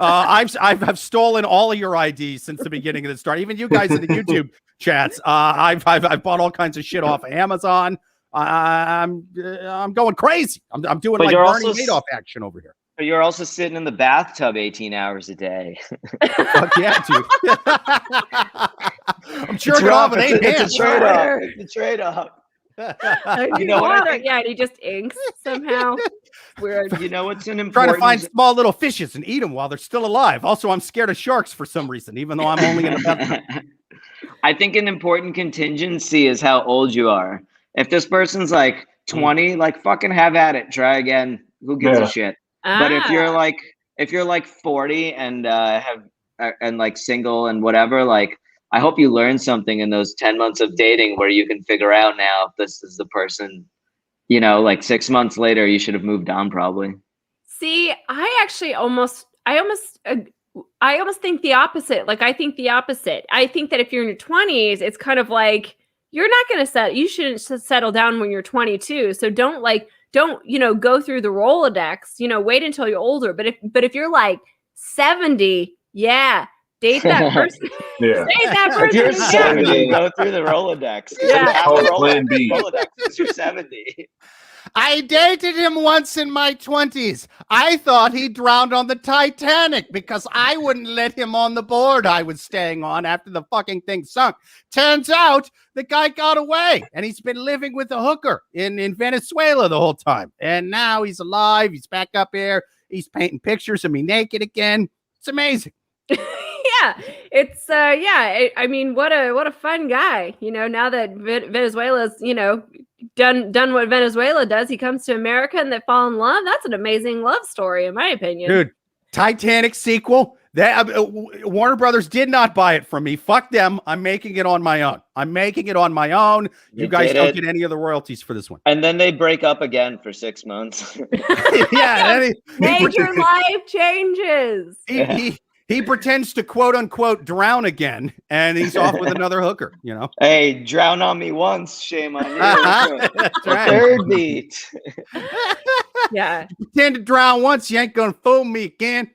I've stolen all of your IDs since the beginning of the start. Even you guys in the YouTube chats. I've bought all kinds of shit off of Amazon. I'm going crazy. I'm doing like Bernie Madoff action over here. But you're also sitting in the bathtub 18 hours a day. Fuck yeah, dude. I'm jerking off. It's a trade-off. Water. Yeah, and he just inks somehow. Weird. You know what's an important trying to find small little fishes and eat them while they're still alive. Also, I'm scared of sharks for some reason, even though I'm only in the bathroom. I think an important contingency is how old you are. If this person's like 20, like fucking have at it. Try again. Who gives a shit? But if you're like 40 and and like single and whatever, like I hope you learn something in those 10 months of dating where you can figure out now if this is the person, like 6 months later, you should have moved on probably. See, I almost think the opposite. Like, I think the opposite. I think that if you're in your 20s, it's kind of like, you shouldn't settle down when you're 22. So don't go through the Rolodex, wait until you're older. But if you're like 70, date that person. Yeah. Date that person. If you're 70, go through the Rolodex. Yeah. Plan B. Rolodex because you're 70. I dated him once in my 20s. I thought he drowned on the Titanic because I wouldn't let him on the board I was staying on after the fucking thing sunk. Turns out the guy got away and he's been living with a hooker in Venezuela the whole time. And now he's alive. He's back up here. He's painting pictures of me naked again. It's amazing. Yeah, it's I mean, what a fun guy. Now that Venezuela's done what Venezuela does, he comes to America and they fall in love. That's an amazing love story, in my opinion. Dude, Titanic sequel. That Warner Brothers did not buy it from me. Fuck them. I'm making it on my own. You guys don't get any of the royalties for this one. And then they break up again for 6 months. Major life changes. He pretends to quote unquote drown again, and he's off with another hooker. Hey, drown on me once, shame on you. That's right. Third beat. Yeah. You pretend to drown once, you ain't gonna fool me again.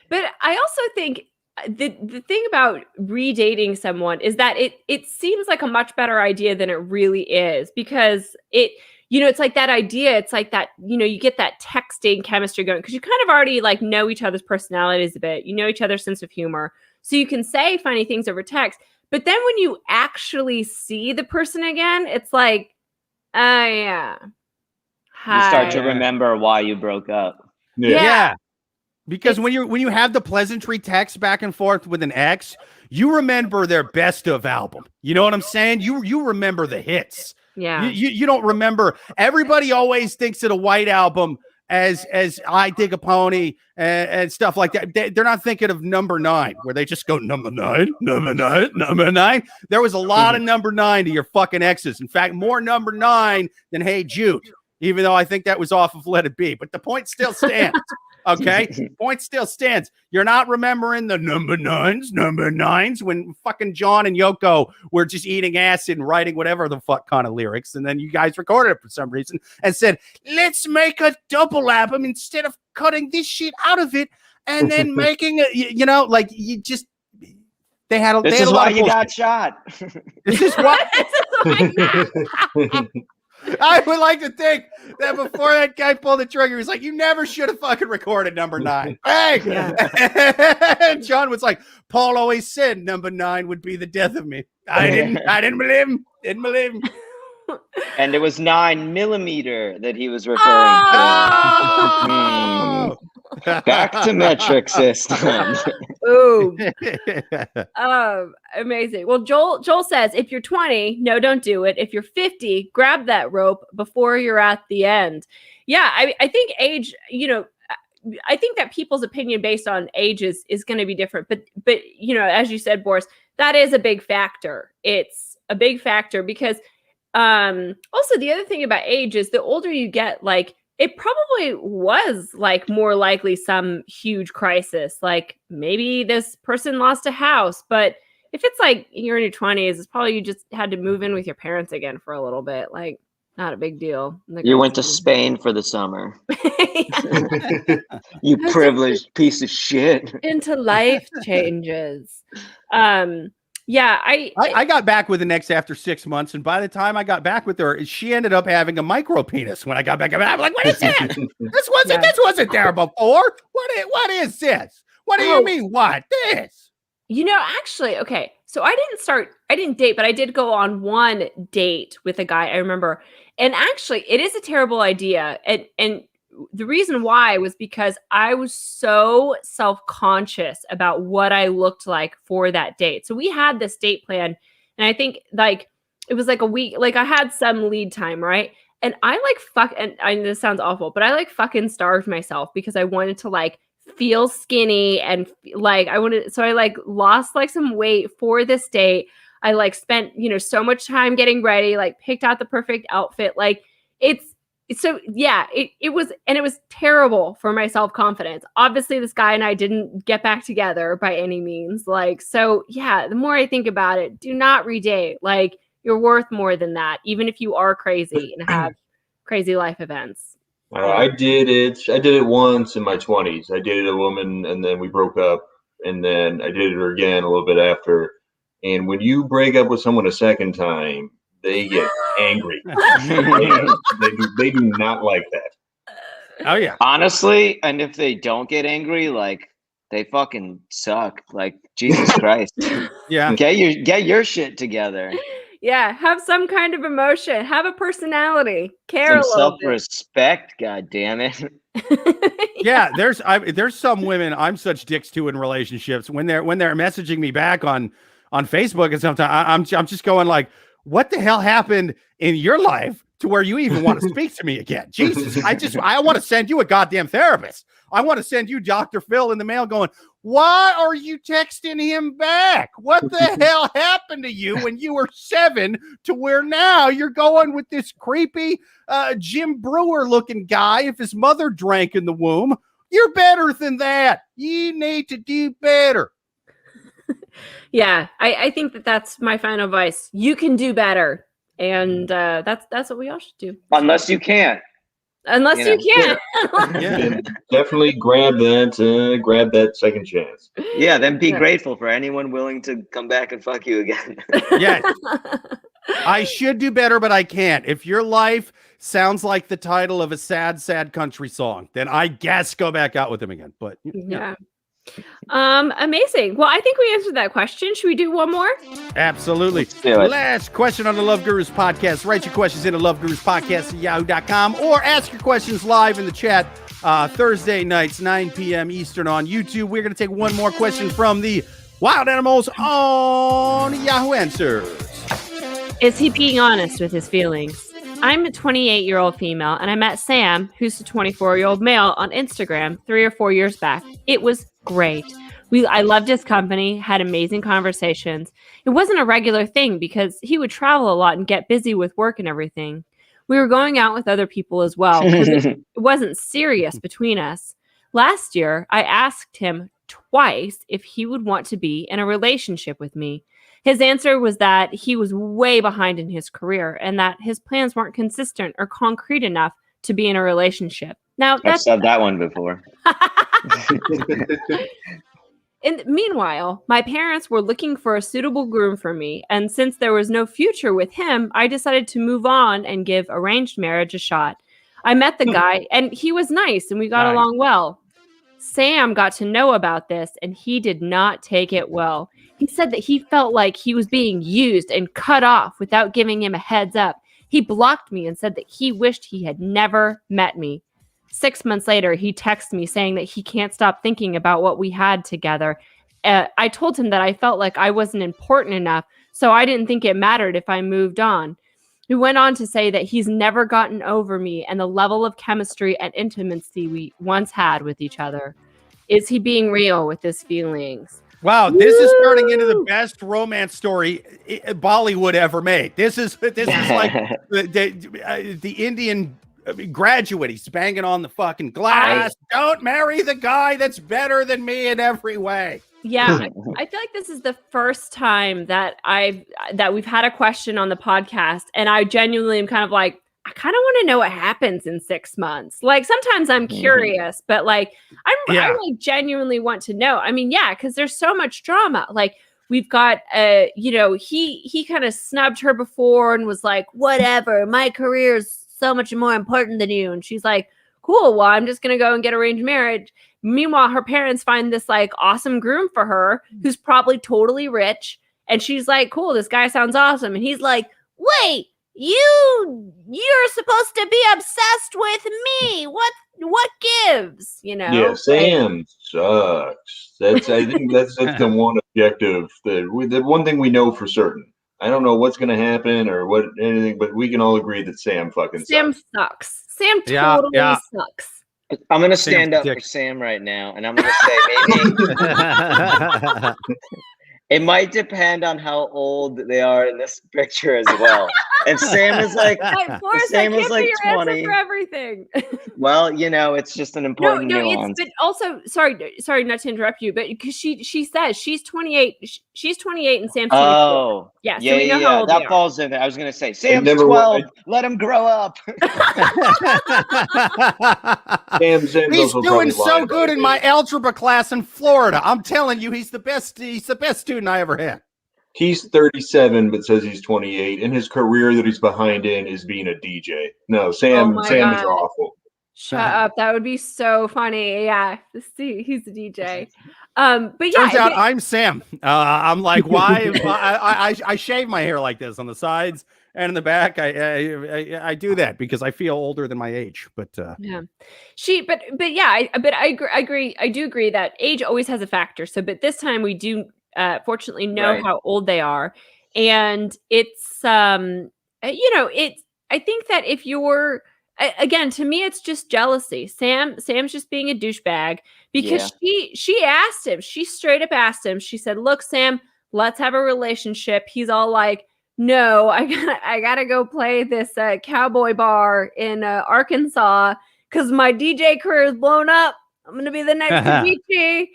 But I also think the thing about redating someone is that it seems like a much better idea than it really is, because it's like that idea. It's like that, you get that texting chemistry going because you kind of already like know each other's personalities a bit. You know each other's sense of humor. So you can say funny things over text. But then when you actually see the person again, it's like, yeah. Hi. You start to remember why you broke up. Yeah. Because when you have the pleasantry text back and forth with an ex, you remember their best of album. You know what I'm saying? You remember the hits. Yeah. You don't remember. Everybody always thinks of the White Album as I Dig a Pony and stuff like that. They're not thinking of number 9, where they just go number 9, number 9, number 9. There was a lot of number 9 to your fucking exes. In fact, more number 9 than Hey Jude, even though I think that was off of Let It Be. But the point still stands. Okay, point still stands. You're not remembering the number nines when fucking John and Yoko were just eating acid and writing whatever the fuck kind of lyrics. And then you guys recorded it for some reason and said, let's make a double album instead of cutting this shit out of it and then making it, you know, like you just, they had a This is why you got shot. This is why. I would like to think that before that guy pulled the trigger, he's like, you never should have fucking recorded number 9. Hey! And John was like, Paul always said number 9 would be the death of me. I didn't believe him. Didn't believe him. And it was 9mm that he was referring to. Back to metric system. Ooh. Amazing. Well, Joel says, if you're 20, no, don't do it. If you're 50, grab that rope before you're at the end. Yeah, I think age, you know, I think that people's opinion based on age is going to be different. But you know, as you said, Boris, that is a big factor. It's a big factor because also the other thing about age is the older you get, like, it probably was like more likely some huge crisis. Like maybe this person lost a house, but if it's like you're in your 20s, it's probably you just had to move in with your parents again for a little bit. Like not a big deal. You went to Spain for the summer. You privileged piece of shit. Into life changes. Yeah, I got back with an ex after 6 months, and by the time I got back with her, she ended up having a micro penis. When I got back, I'm like, "What is that? This wasn't there before. What is this? What do you mean? What this?" You know, actually, okay. So I didn't date, but I did go on one date with a guy. I remember, and actually, it is a terrible idea, and the reason why was because I was so self-conscious about what I looked like for that date. So we had this date plan, and I think like it was like a week, like I had some lead time, right? And I this sounds awful, but I like fucking starved myself because I wanted to like feel skinny and like I like lost like some weight for this date. I like spent, you know, so much time getting ready, like picked out the perfect outfit. Like so yeah, it was terrible for my self-confidence. Obviously, this guy and I didn't get back together by any means. Like, so yeah, the more I think about it, do not redate. Like, you're worth more than that, even if you are crazy and have crazy life events. I did it once in my 20s. I dated a woman and then we broke up, and then I dated her again a little bit after. And when you break up with someone a second time, they get angry. They do not like that. Oh yeah. Honestly, and if they don't get angry, like they fucking suck. Like Jesus Christ. Yeah. Get your shit together. Yeah, have some kind of emotion, have a personality, care a little self-respect, god damn it. Yeah, there's some women I'm such dicks to in relationships when they're messaging me back on Facebook, and sometimes I'm just going like, what the hell happened in your life to where you even want to speak to me again? Jesus, I want to send you a goddamn therapist. I want to send you Dr. Phil in the mail going, why are you texting him back? What the hell happened to you when you were 7 to where now you're going with this creepy Jim Brewer looking guy if his mother drank in the womb? You're better than that. You need to do better. Yeah, I think that's my final advice. You can do better, and that's what we all should do. Unless you can't. Unless you can. Yeah, definitely grab that second chance. Yeah, then be grateful for anyone willing to come back and fuck you again. Yeah, I should do better, but I can't. If your life sounds like the title of a sad, sad country song, then I guess go back out with him again. But yeah. Amazing. Well, I think we answered that question. Should we do one more? Absolutely. Last question on the Love Gurus podcast. Write your questions into loveguruspodcast@yahoo.com or ask your questions live in the chat Thursday nights, 9 p.m. Eastern on YouTube. We're going to take one more question from the Wild Animals on Yahoo Answers. Is he being honest with his feelings? I'm a 28-year-old female, and I met Sam, who's a 24-year-old male, on Instagram 3 or 4 years back. It was great. I loved his company, had amazing conversations. It wasn't a regular thing because he would travel a lot and get busy with work and everything. We were going out with other people as well because it wasn't serious between us. Last year, I asked him twice if he would want to be in a relationship with me. His answer was that he was way behind in his career and that his plans weren't consistent or concrete enough to be in a relationship. Now, I've said that one before. And meanwhile, my parents were looking for a suitable groom for me, and since there was no future with him, I decided to move on and give arranged marriage a shot. I met the guy, and he was nice, and we got along well. Sam got to know about this, and he did not take it well. He said that he felt like he was being used and cut off without giving him a heads up. He blocked me and said that he wished he had never met me. 6 months later, he texted me saying that he can't stop thinking about what we had together. I told him that I felt like I wasn't important enough, so I didn't think it mattered if I moved on. He went on to say that he's never gotten over me and the level of chemistry and intimacy we once had with each other. Is he being real with his feelings? Wow, this is turning into the best romance story Bollywood ever made. This is like the Indian graduate. He's banging on the fucking glass. Don't marry the guy that's better than me in every way. Yeah, I feel like this is the first time that we've had a question on the podcast, and I genuinely am kind of like, I kind of want to know what happens in 6 months. Like sometimes I'm curious, but like I like genuinely want to know. I mean, yeah, because there's so much drama. Like we've got, he kind of snubbed her before and was like, whatever, my career is so much more important than you. And she's like, cool, well, I'm just going to go and get arranged marriage. Meanwhile, her parents find this like awesome groom for her who's probably totally rich. And she's like, cool, this guy sounds awesome. And he's like, wait, you're supposed to be obsessed with me. What gives, you know? Yeah, Sam sucks. I think that's the one objective the one thing we know for certain. I don't know what's going to happen or anything, but we can all agree that Sam sucks. Sam totally sucks. I'm going to stand up for Sam right now, and I'm going to say maybe it might depend on how old they are in this picture as well. And Sam is like, Sam is like 20 for everything. Well, it's just an important nuance. But also, sorry, not to interrupt you, but because she says she's 28, she's 28 and Sam's 24. Oh, yeah, so we know how old that they are. falls in there. I was gonna say Sam's 12. Let him grow up. He's doing so good in my algebra class in Florida. I'm telling you, he's the best. He's the best student I ever had. He's 37, but says he's 28, and his career that he's behind in is being a DJ. No, Sam is awful. Shut up! That would be so funny. Yeah, see, he's a DJ. But yeah, turns out I'm Sam. I'm like, why? I shave my hair like this on the sides and in the back. I do that because I feel older than my age. But yeah, I agree. I do agree that age always has a factor. So, but this time we do fortunately know how old they are, and it's I think that if you're again, to me, it's just jealousy. Sam's just being a douchebag because she asked him. She straight up asked him. She said, "Look, Sam, let's have a relationship." He's all like, "No, I gotta go play this cowboy bar in Arkansas because my DJ career is blown up. I'm gonna be the next Avicii,"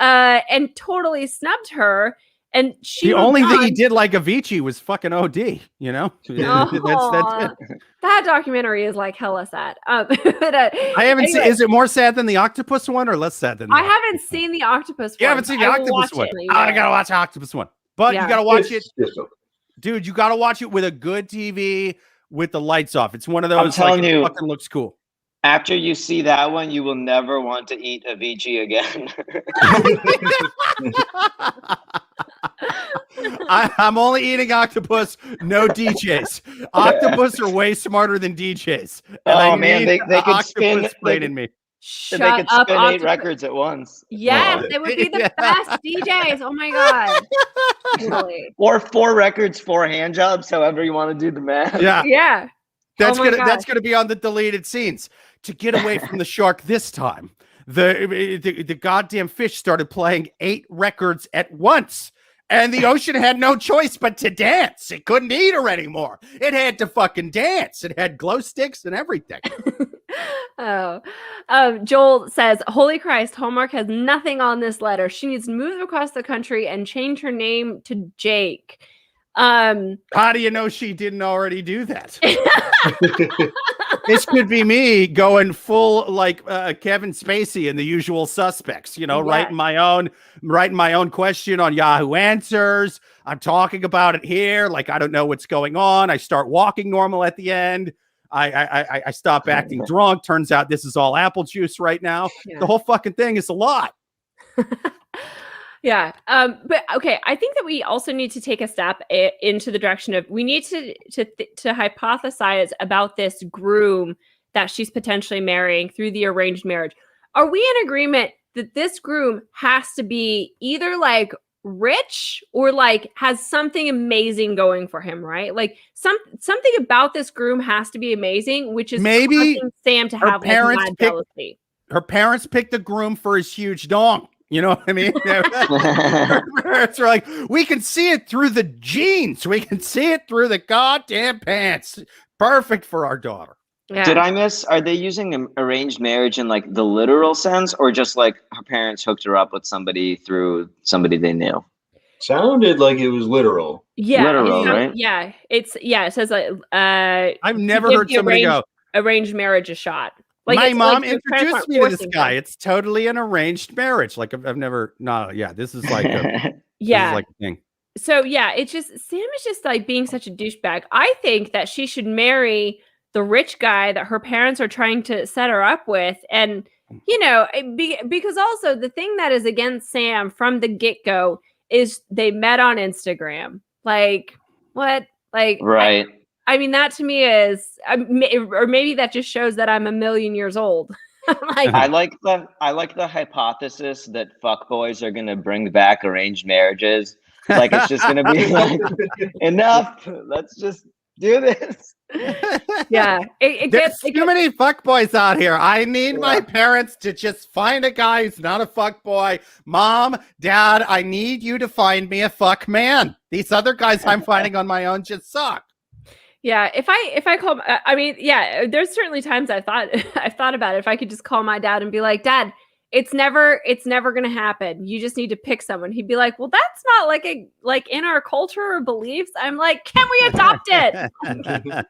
and totally snubbed her. And the only thing he did like Avicii was fucking OD, that's it. That documentary is like hella sad. But, I haven't seen. Is it more sad than the octopus one or less sad than? I haven't seen the octopus one. You haven't seen the octopus one? I gotta watch the octopus one. But you gotta watch it, dude. You gotta watch it with a good TV with the lights off. It's one of those. I'm telling you, it fucking looks cool. After you see that one, you will never want to eat Avicii again. I'm only eating octopus, no DJs. Octopus are way smarter than DJs. And they could spin in me. If they could spin 8 records at once. Yes, they would be the best DJs. Oh my god. Totally. Or 4 records, 4 hand jobs, however you want to do the math. Yeah. That's gonna be on the deleted scenes. To get away from the shark this time, the goddamn fish started playing 8 records at once. And the ocean had no choice but to dance. It couldn't eat her anymore. It had to fucking dance. It had glow sticks and everything. Joel says, holy Christ, Hallmark has nothing on this letter. She needs to move across the country and change her name to Jake. How do you know she didn't already do that? This could be me going full like Kevin Spacey in The Usual Suspects, writing my own question on Yahoo Answers. I'm talking about it here. Like, I don't know what's going on. I start walking normal at the end. I stop acting drunk. Turns out this is all apple juice right now. Yeah. The whole fucking thing is a lot. Yeah. But okay, I think that we also need to take a step into the direction of we need to hypothesize about this groom that she's potentially marrying through the arranged marriage. Are we in agreement that this groom has to be either like rich or like has something amazing going for him, right? Like something about this groom has to be amazing, which is maybe Sam to have like jealousy. Her parents picked the groom for his huge dong. You know what I mean? It's like, we can see it through the jeans. We can see it through the goddamn pants. Perfect for our daughter. Yeah. Did I miss? Are they using arranged marriage in like the literal sense, or just like her parents hooked her up with somebody through somebody they knew? Sounded like it was literal. Yeah, literal, right? Yeah, it says I've never heard somebody go arranged marriage a shot. Like my mom introduced me to this guy. It's totally an arranged marriage. Like I've never. No, yeah, this is like a yeah, like a thing. So yeah, it's just Sam is just like being such a douchebag. I think that she should marry the rich guy that her parents are trying to set her up with, and because also the thing that is against Sam from the get-go is they met on Instagram. Like what? Like right. I mean, that to me is, or maybe that just shows that I'm a million years old. Like, I like the hypothesis that fuckboys are going to bring back arranged marriages. Like, it's just going to be like, enough. Let's just do this. Yeah, there's too many fuckboys out here. I need my parents to just find a guy who's not a fuckboy. Mom, Dad, I need you to find me a fuck man. These other guys I'm finding on my own just suck. Yeah, if I call, I mean, yeah, there's certainly times I've thought about it. If I could just call my dad and be like, Dad, it's never gonna happen. You just need to pick someone. He'd be like, well, that's not like in our culture or beliefs. I'm like, can we adopt it?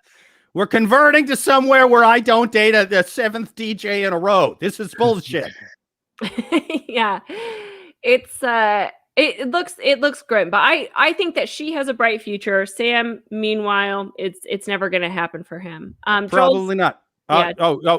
We're converting to somewhere where I don't date the 7th DJ in a row. This is bullshit. Yeah, it's It looks grim, but I think that she has a bright future. Sam, meanwhile, it's never going to happen for him. Probably not. Yeah.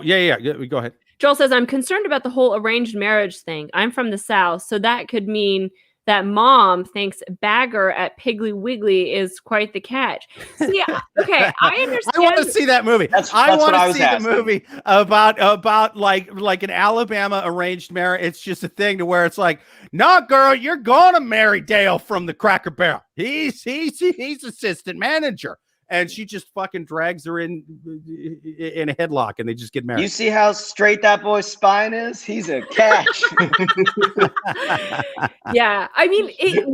Yeah. Go ahead. Joel says, I'm concerned about the whole arranged marriage thing. I'm from the South, so that could mean that Mom thinks Bagger at Piggly Wiggly is quite the catch. See, okay, I understand. I want to see that movie. I want to see the movie about like an Alabama arranged marriage. It's just a thing to where it's like, no, girl, you're gonna marry Dale from the Cracker Barrel. He's assistant manager. And she just fucking drags her in a headlock, and they just get married. You see how straight that boy's spine is? He's a catch. Yeah, I mean,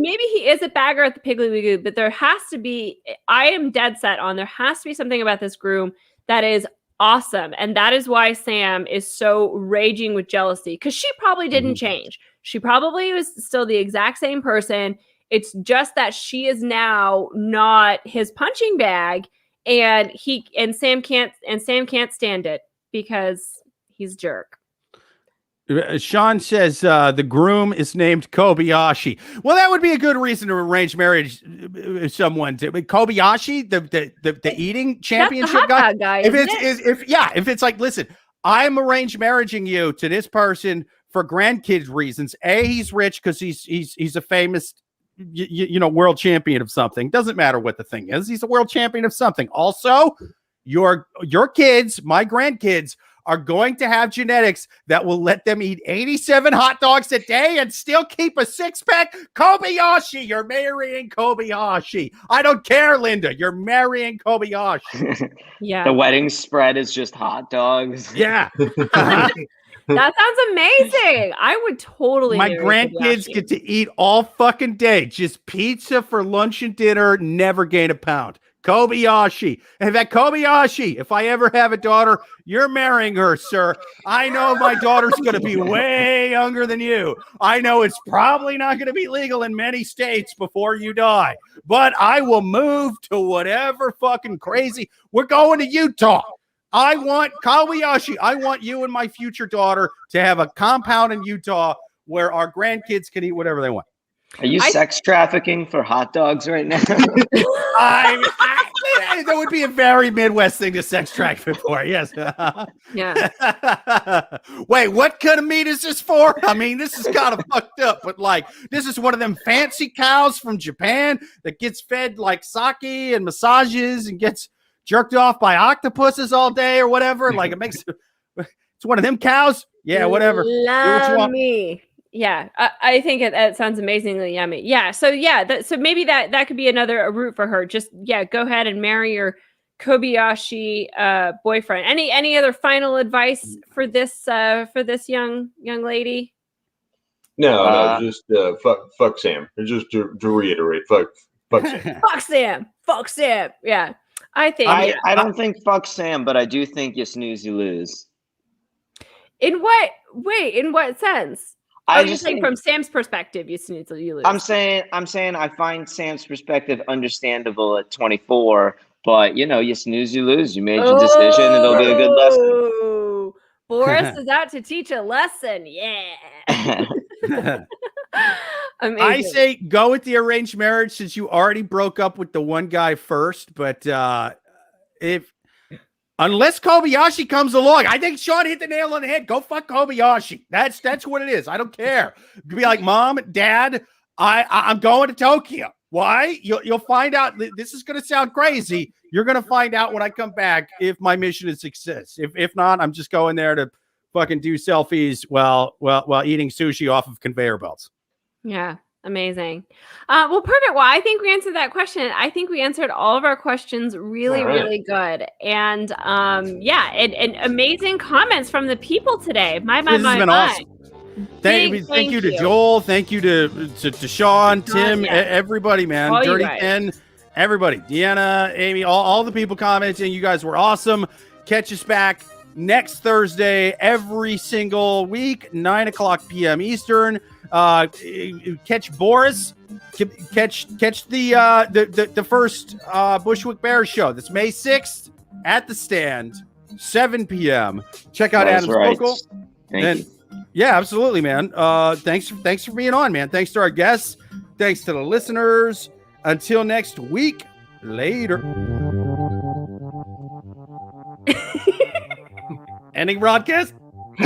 maybe he is a bagger at the Piggly Wiggly, but there has to be. I am dead set on there has to be something about this groom that is awesome, and that is why Sam is so raging with jealousy, because she probably didn't change. She probably was still the exact same person. It's just that she is now not his punching bag, and Sam can't stand it because he's a jerk. Sean says the groom is named Kobayashi. Well, that would be a good reason to arrange marriage. Someone to Kobayashi, the eating championship guy. If it's like, listen, I'm arranged marrying you to this person for grandkids reasons. A, he's rich because he's a famous world champion of something. Doesn't matter what the thing is. He's a world champion of something. Also, your kids, my grandkids, are going to have genetics that will let them eat 87 hot dogs a day and still keep a six-pack. Kobayashi, you're marrying Kobayashi. I don't care, Linda. You're marrying Kobayashi. Yeah. The wedding spread is just hot dogs. Yeah. That sounds amazing. I would totally. My grandkids get to eat all fucking day. Just pizza for lunch and dinner. Never gain a pound. Kobayashi. In fact, Kobayashi, if I ever have a daughter, you're marrying her, sir. I know my daughter's going to be way younger than you. I know it's probably not going to be legal in many states before you die, but I will move to whatever fucking crazy. We're going to Utah. I want Kobayashi. I want you and my future daughter to have a compound in Utah where our grandkids can eat whatever they want. Are you sex trafficking for hot dogs right now? That would be a very Midwest thing to sex traffic for. Yes. Yeah. Wait, what kind of meat is this for? I mean, this is kind of fucked up, but like, this is one of them fancy cows from Japan that gets fed like sake and massages and gets jerked off by octopuses all day or whatever. Like, it's one of them cows. Yeah, whatever. Love me. Yeah, I think it sounds amazingly yummy. Yeah, so so maybe that could be another route for her. Just go ahead and marry your Kobayashi boyfriend. Any other final advice for this young lady? No, just fuck Sam. Just to reiterate, fuck Sam. Fuck Sam. Yeah, I think. I don't think fuck Sam, but I do think you snooze, you lose. In what sense? I just think from Sam's perspective, you snooze, you lose. I'm saying I find Sam's perspective understandable at 24, but you snooze, you lose. You made your decision, and it'll be a good lesson. Boris is out to teach a lesson. Yeah. I say go with the arranged marriage since you already broke up with the one guy first, but unless Kobayashi comes along, I think Sean hit the nail on the head. Go fuck Kobayashi. That's what it is. I don't care. Be like, Mom, Dad, I'm going to Tokyo. Why? You'll find out. This is going to sound crazy. You're going to find out when I come back if my mission is success. If not, I'm just going there to fucking do selfies while eating sushi off of conveyor belts. Yeah. Amazing. Well, perfect. Well, I think we answered that question. I think we answered all of our questions really, really good. And and amazing comments from the people today. This has been awesome. Thank you to Joel. Thank you to Sean, Tim, everybody, man. All Dirty Ken, everybody. Deanna, Amy, all the people commenting. You guys were awesome. Catch us back next Thursday every single week, 9:00 p.m. Eastern. Catch Boris. Catch the first Bushwick Bears show. That's May 6th at the Stand, 7 p.m. Check out Adam's Sokol. Thank you. Yeah, absolutely, man. Thanks for being on, man. Thanks to our guests. Thanks to the listeners. Until next week. Later. Ending broadcast.